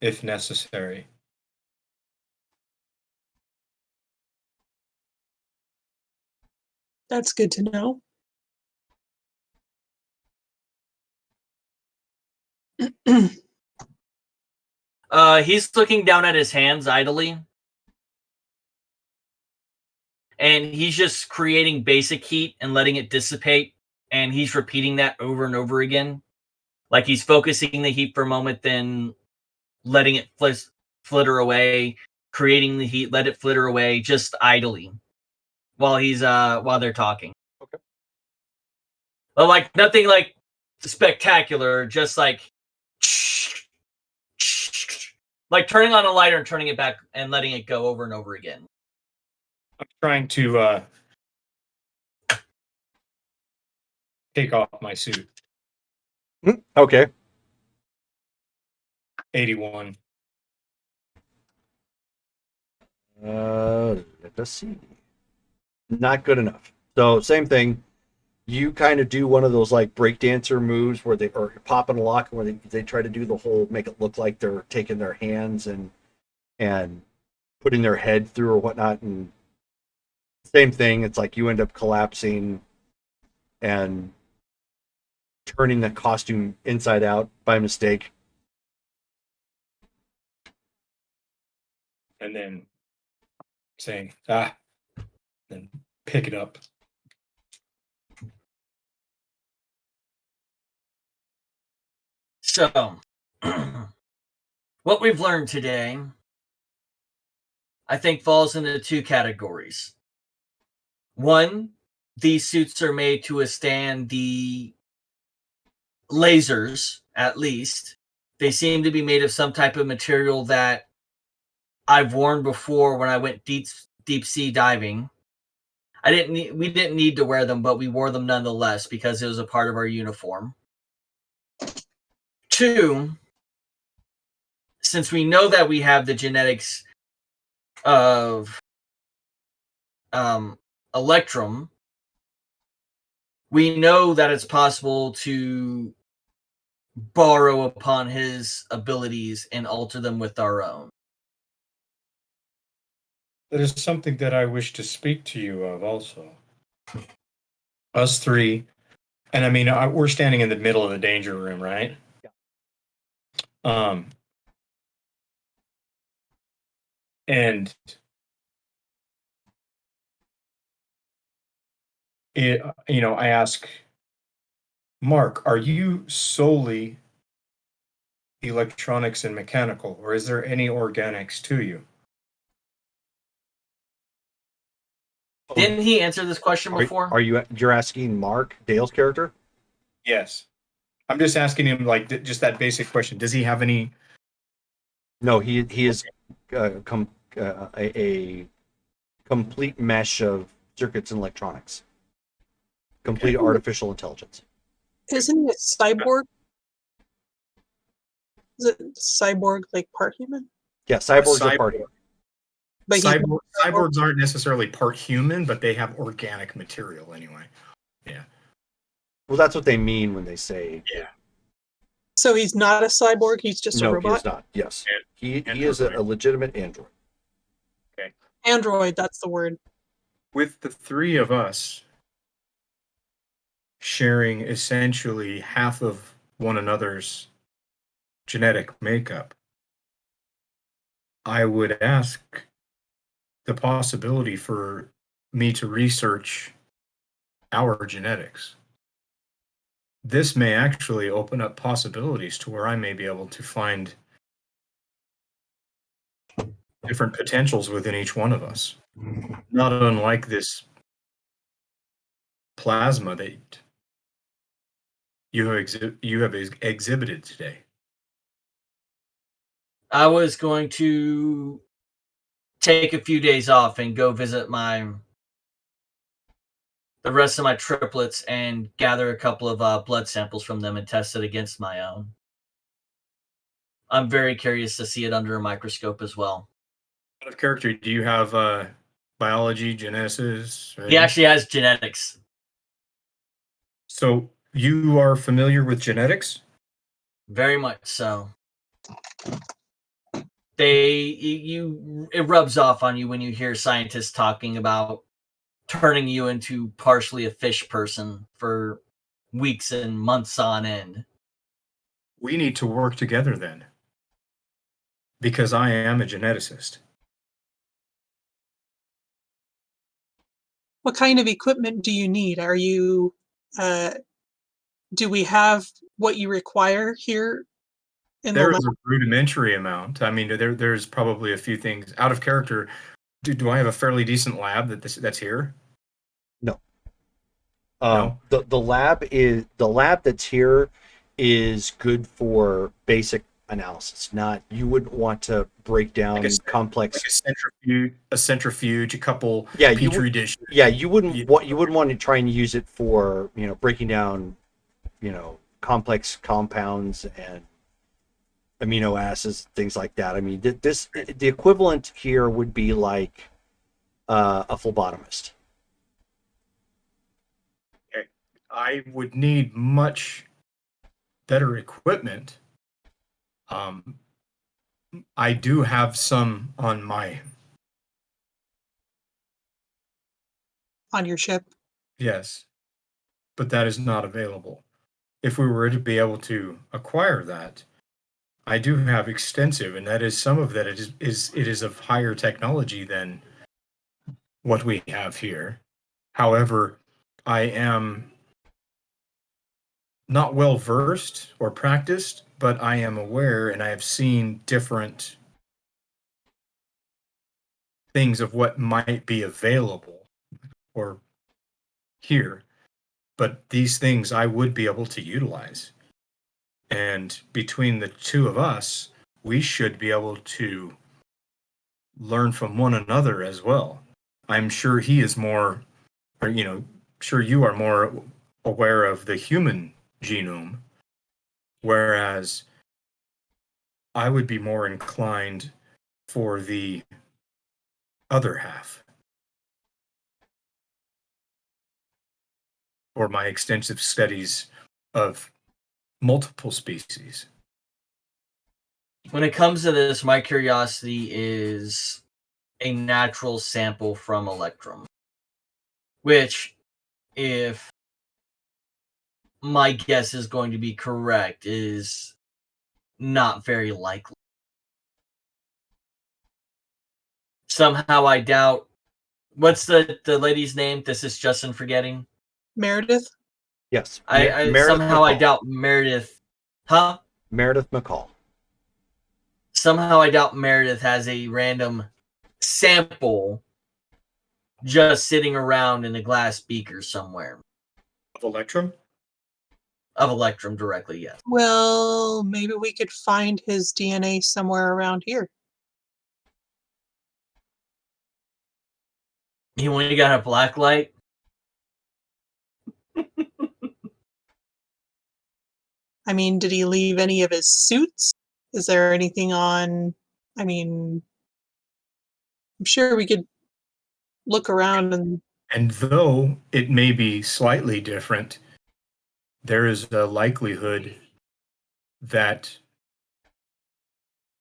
if necessary. That's good to know. He's looking down at his hands idly. And he's just creating basic heat and letting it dissipate. And he's repeating that over and over again. Like he's focusing the heat for a moment, then letting it flitter away, creating the heat, let it flitter away, just idly while they're talking. Okay. But like nothing like spectacular, just like turning on a lighter and turning it back and letting it go over and over again. I'm trying to take off my suit. Okay. 81. Let us see. Not good enough. So same thing. You kind of do one of those like breakdancer moves where they are popping a lock, where they try to do the whole make it look like they're taking their hands and putting their head through or whatnot, and same thing. It's like you end up collapsing and turning the costume inside out by mistake. And then saying, then pick it up. So, what we've learned today, I think, falls into two categories. One, these suits are made to withstand the lasers, at least. They seem to be made of some type of material that I've worn before when I went deep sea diving. We didn't need to wear them, but we wore them nonetheless because it was a part of our uniform. Two, since we know that we have the genetics of Electrum, we know that it's possible to borrow upon his abilities and alter them with our own. That is something that I wish to speak to you of also. Us three. And I mean, we're standing in the middle of the danger room, right? Yeah. And I ask Mark, are you solely electronics and mechanical, or is there any organics to you? Didn't he answer this question before? You're asking Mark, Dale's character? Yes. I'm just asking him, like, just that basic question. Does he have any? No, he is a complete mesh of circuits and electronics. Complete artificial intelligence. Isn't he a cyborg? Is it cyborg, like part human? Yeah, cyborgs are part human. But cyborgs aren't necessarily part human, but they have organic material anyway. Yeah. Well, that's what they mean when they say. Yeah. So he's not a cyborg. He's just a robot. No, he is not. Yes, he is a legitimate android. Okay. Android. That's the word. With the three of us sharing essentially half of one another's genetic makeup, I would ask the possibility for me to research our genetics. This may actually open up possibilities to where I may be able to find different potentials within each one of us. Not unlike this plasma that you have exhibited today. I was going to take a few days off and go visit the rest of my triplets and gather a couple of blood samples from them and test it against my own. I'm very curious to see it under a microscope as well. Out of character, do you have biology, genesis? Right? He actually has genetics. So you are familiar with genetics? Very much so. It rubs off on you when you hear scientists talking about turning you into partially a fish person for weeks and months on end. We need to work together then, because I am a geneticist. What kind of equipment do you need? Are you, do we have what you require here? There is a rudimentary amount. I mean, there's probably a few things out of character. Do I have a fairly decent lab that's here? No. No? The lab that's here is good for basic analysis. Not you wouldn't want to break down complex like a centrifuge, a couple petri dishes. Yeah, you wouldn't want to try and use it for breaking down complex compounds and amino acids, things like that. I mean, the equivalent here would be like a phlebotomist. Okay. I would need much better equipment. I do have some on your ship. Yes, but that is not available. If we were to be able to acquire that, I do have extensive, and that is some of that. It is of higher technology than what we have here. However, I am not well versed or practiced, but I am aware and I have seen different things of what might be available or here. But these things I would be able to utilize. And between the two of us, we should be able to learn from one another as well. I'm sure he is more, or, sure you are more aware of the human genome, whereas I would be more inclined for the other half, or my extensive studies of multiple species. When it comes to this, my curiosity is a natural sample from Electrum, which, if my guess is going to be correct, is not very likely. Somehow I doubt. What's the lady's name? This is Justin forgetting. Meredith? Yes. I somehow McCall. I doubt Meredith. Huh? Meredith McCall. Somehow I doubt Meredith has a random sample just sitting around in a glass beaker somewhere. Of Electrum? Of Electrum directly, yes. Well, maybe we could find his DNA somewhere around here. He only got a black light? I mean, did he leave any of his suits? Is there anything on... I mean, I'm sure we could look around and... And though it may be slightly different, there is a likelihood that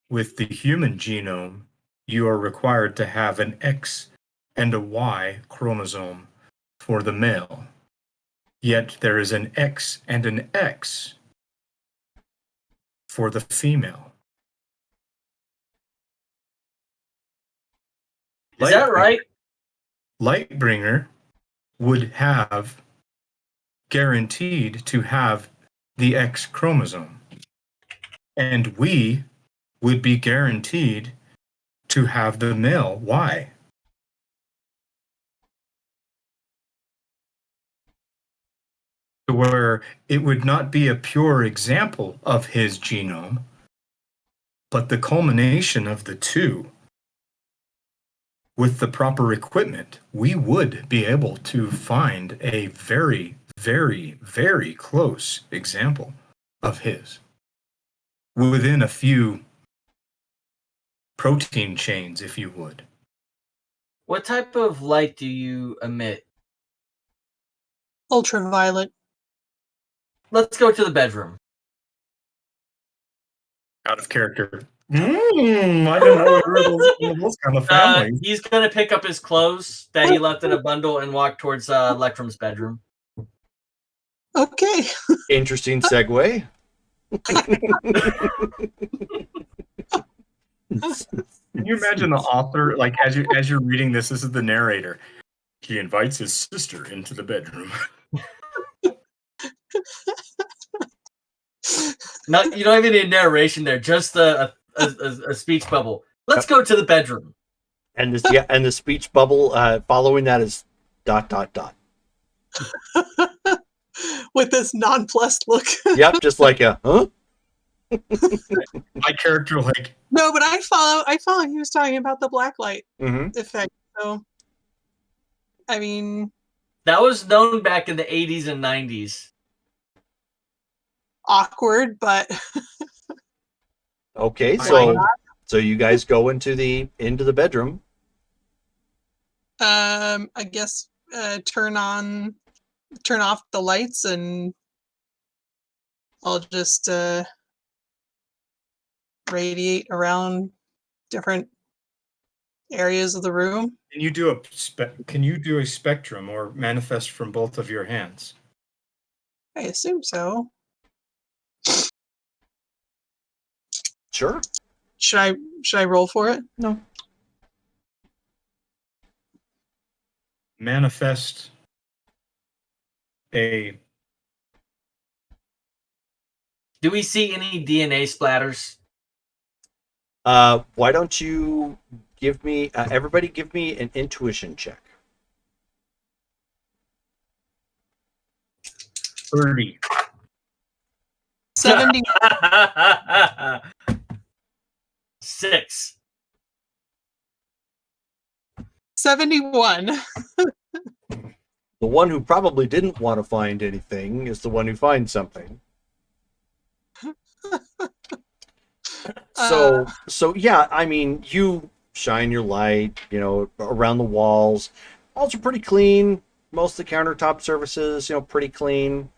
with the human genome, you are required to have an X and a Y chromosome for the male. Yet there is an X and an X for the female. Is that right? Lightbringer would have guaranteed to have the X chromosome. And we would be guaranteed to have the male Y. Where it would not be a pure example of his genome, but the culmination of the two. With the proper equipment, we would be able to find a very, very, very close example of his within a few protein chains, if you would. What type of light do you emit? Ultraviolet. Let's go to the bedroom. Out of character. I didn't know we were those kind of families. He's going to pick up his clothes that he left in a bundle and walk towards Electrum's bedroom. Okay. Interesting segue. Can you imagine the author, like as you're reading this is the narrator. He invites his sister into the bedroom. No, you don't even need a narration there, just a speech bubble. Let's go to the bedroom. And the speech bubble following that is ... With this nonplussed look. Yep, just like a, huh? character like. No, but I follow. He was talking about the black light effect. So, I mean, that was known back in the 80s and 90s. Awkward, but okay. So you guys go into the bedroom. I guess turn off the lights, and I'll just radiate around different areas of the room. Can you do a spectrum or manifest from both of your hands? I assume so. Sure. Should I roll for it? No. Manifest a. Do we see any DNA splatters? Why don't you give me everybody give me an intuition check. 30. 70. 6. 71. The one who probably didn't want to find anything is the one who finds something. So yeah, I mean, you shine your light, around the walls. Walls are pretty clean. Most of the countertop surfaces, pretty clean.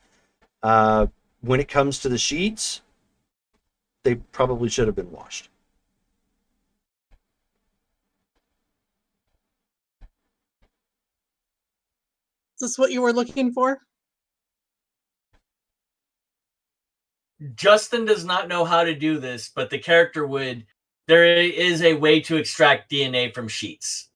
When it comes to the sheets, they probably should have been washed. Is this what you were looking for? Justin does not know how to do this, but the character would. There is a way to extract DNA from sheets.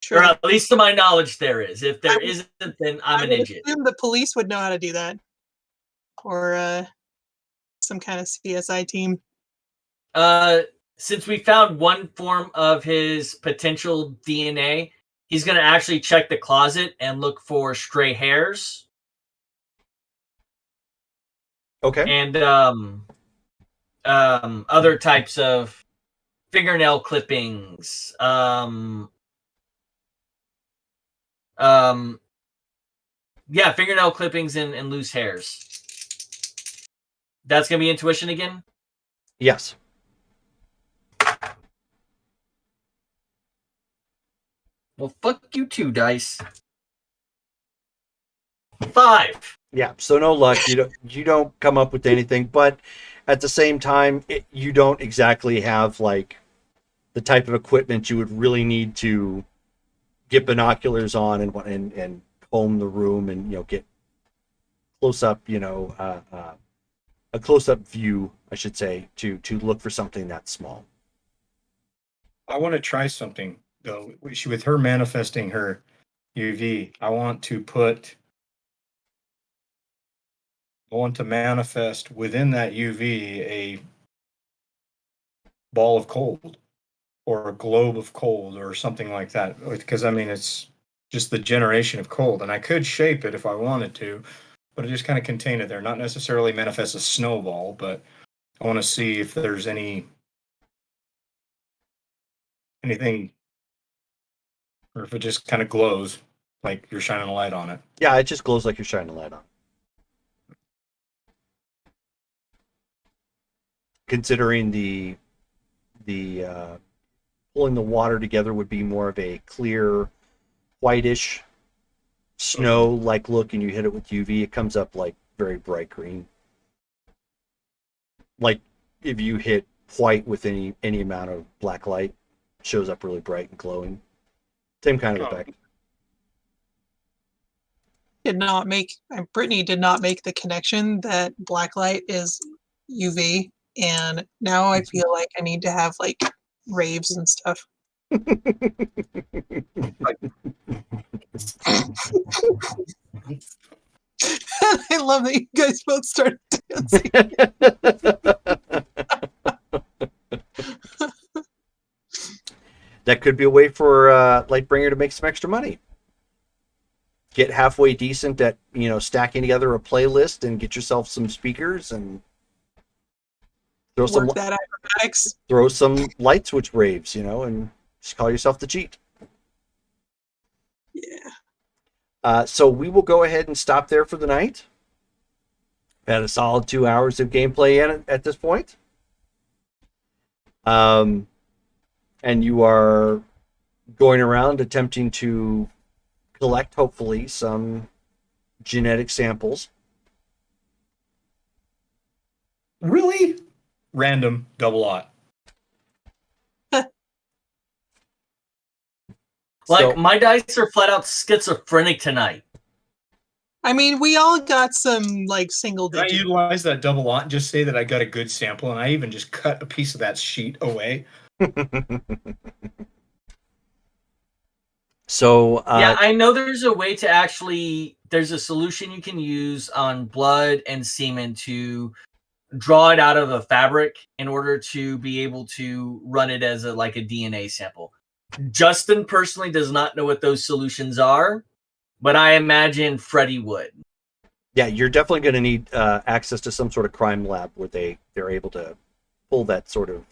Sure. Or at least to my knowledge, there is. If there isn't, then I'm an idiot. I assume the police would know how to do that. Or some kind of CSI team. Since we found one form of his potential DNA, he's going to actually check the closet and look for stray hairs. Okay. And other types of fingernail clippings. Fingernail clippings and loose hairs. That's going to be intuition again? Yes. Well, fuck you too, dice. 5. Yeah, so no luck. You don't come up with anything, but at the same time, you don't exactly have like the type of equipment you would really need to get binoculars on and comb the room and get close up, a close up view, I should say, to look for something that small. I want to try something though. With her manifesting her UV, I want to manifest within that UV a ball of cold or a globe of cold or something like that. Because I mean, it's just the generation of cold, and I could shape it if I wanted to, but I just kind of contain it there. Not necessarily manifest a snowball, but I want to see if there's anything, or if it just kind of glows like you're shining a light on it. Yeah, it just glows like you're shining a light on. Considering the pulling the water together would be more of a clear, whitish, snow-like look, and you hit it with UV, it comes up like very bright green. Like if you hit white with any amount of black light, it shows up really bright and glowing. Same kind of effect. Brittany did not make the connection that black light is UV, and now I feel like I need to have like raves and stuff. I love that you guys both started dancing. That could be a way for Lightbringer to make some extra money. get halfway decent at, stacking together a playlist and get yourself some speakers and throw some light switch raves, and just call yourself the cheat. Yeah. So we will go ahead and stop there for the night. We've had a solid 2 hours of gameplay in it at this point. And you are going around attempting to collect, hopefully, some genetic samples. Really? Random double aught. My dice are flat out schizophrenic tonight. I mean, we all got some single Can I digit. utilize that double aught and just say that I got a good sample, and I even just cut a piece of that sheet away? So yeah, I know there's a way to there's a solution you can use on blood and semen to draw it out of a fabric in order to be able to run it as a DNA sample. Justin personally does not know what those solutions are, but I imagine Freddie would. Yeah, you're definitely going to need access to some sort of crime lab where they're able to pull that sort of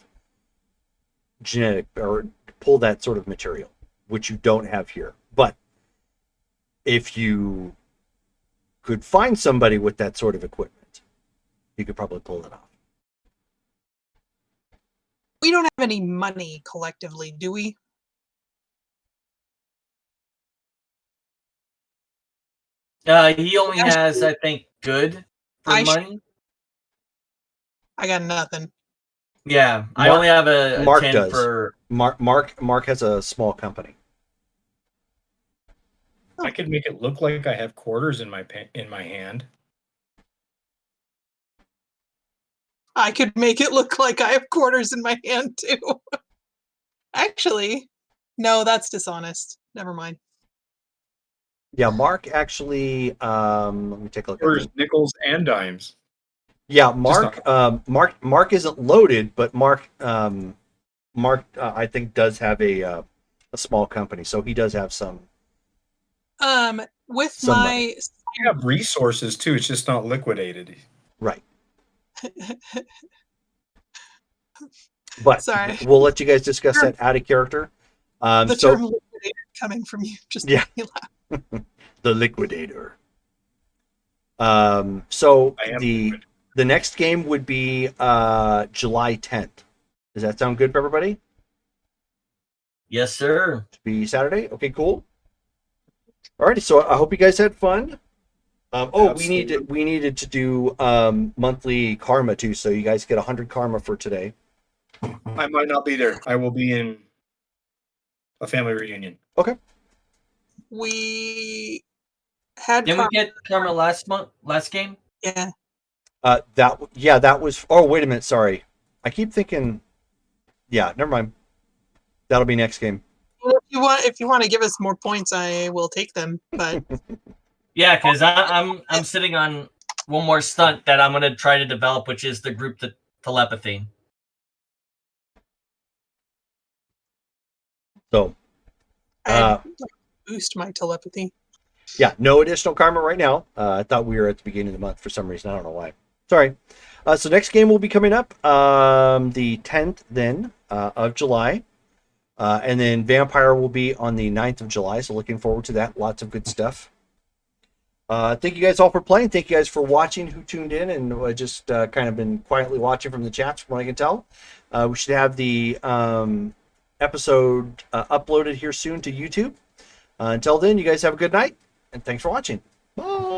genetic or pull that sort of material, which you don't have here. But if you could find somebody with that sort of equipment, you could probably pull it off. We don't have any money collectively, do we? He only has, I think, good for money. I got nothing. Yeah, I only have a Mark 10 does. for... Mark has a small company. I could make it look like I have quarters in my hand. I could make it look like I have quarters in my hand too. Actually, no, that's dishonest. Never mind. Yeah, Mark actually. Let me take a look. Quarters, nickels, and dimes. Yeah, Mark. Mark isn't loaded, but Mark. I think does have a small company, so he does have some. With some my. money. You have resources too. It's just not liquidated. Right. But sorry, we'll let you guys discuss that out of character. The term liquidator coming from you just made me laugh. The liquidator. So the next game would be July 10th. Does that sound good for everybody? Yes, sir. To be Saturday. Okay, cool. Alrighty, so I hope you guys had fun. We needed to do monthly karma too, so you guys get 100 karma for today. I might not be there. I will be in a family reunion. Okay. We had. Didn't we get karma last game? Yeah. That was. Oh, wait a minute. Sorry, I keep thinking. Yeah, never mind. That'll be next game. Well, if you want to give us more points, I will take them. But yeah, because I'm sitting on one more stunt that I'm going to try to develop, which is the group telepathy. So, boost my telepathy. Yeah, no additional karma right now. I thought we were at the beginning of the month for some reason. I don't know why. Sorry. So next game will be coming up the 10th then of July. And then Vampire will be on the 9th of July. So looking forward to that. Lots of good stuff. Thank you guys all for playing. Thank you guys for watching who tuned in and just kind of been quietly watching from the chats from what I can tell. We should have the episode uploaded here soon to YouTube. Until then, you guys have a good night, and thanks for watching. Bye.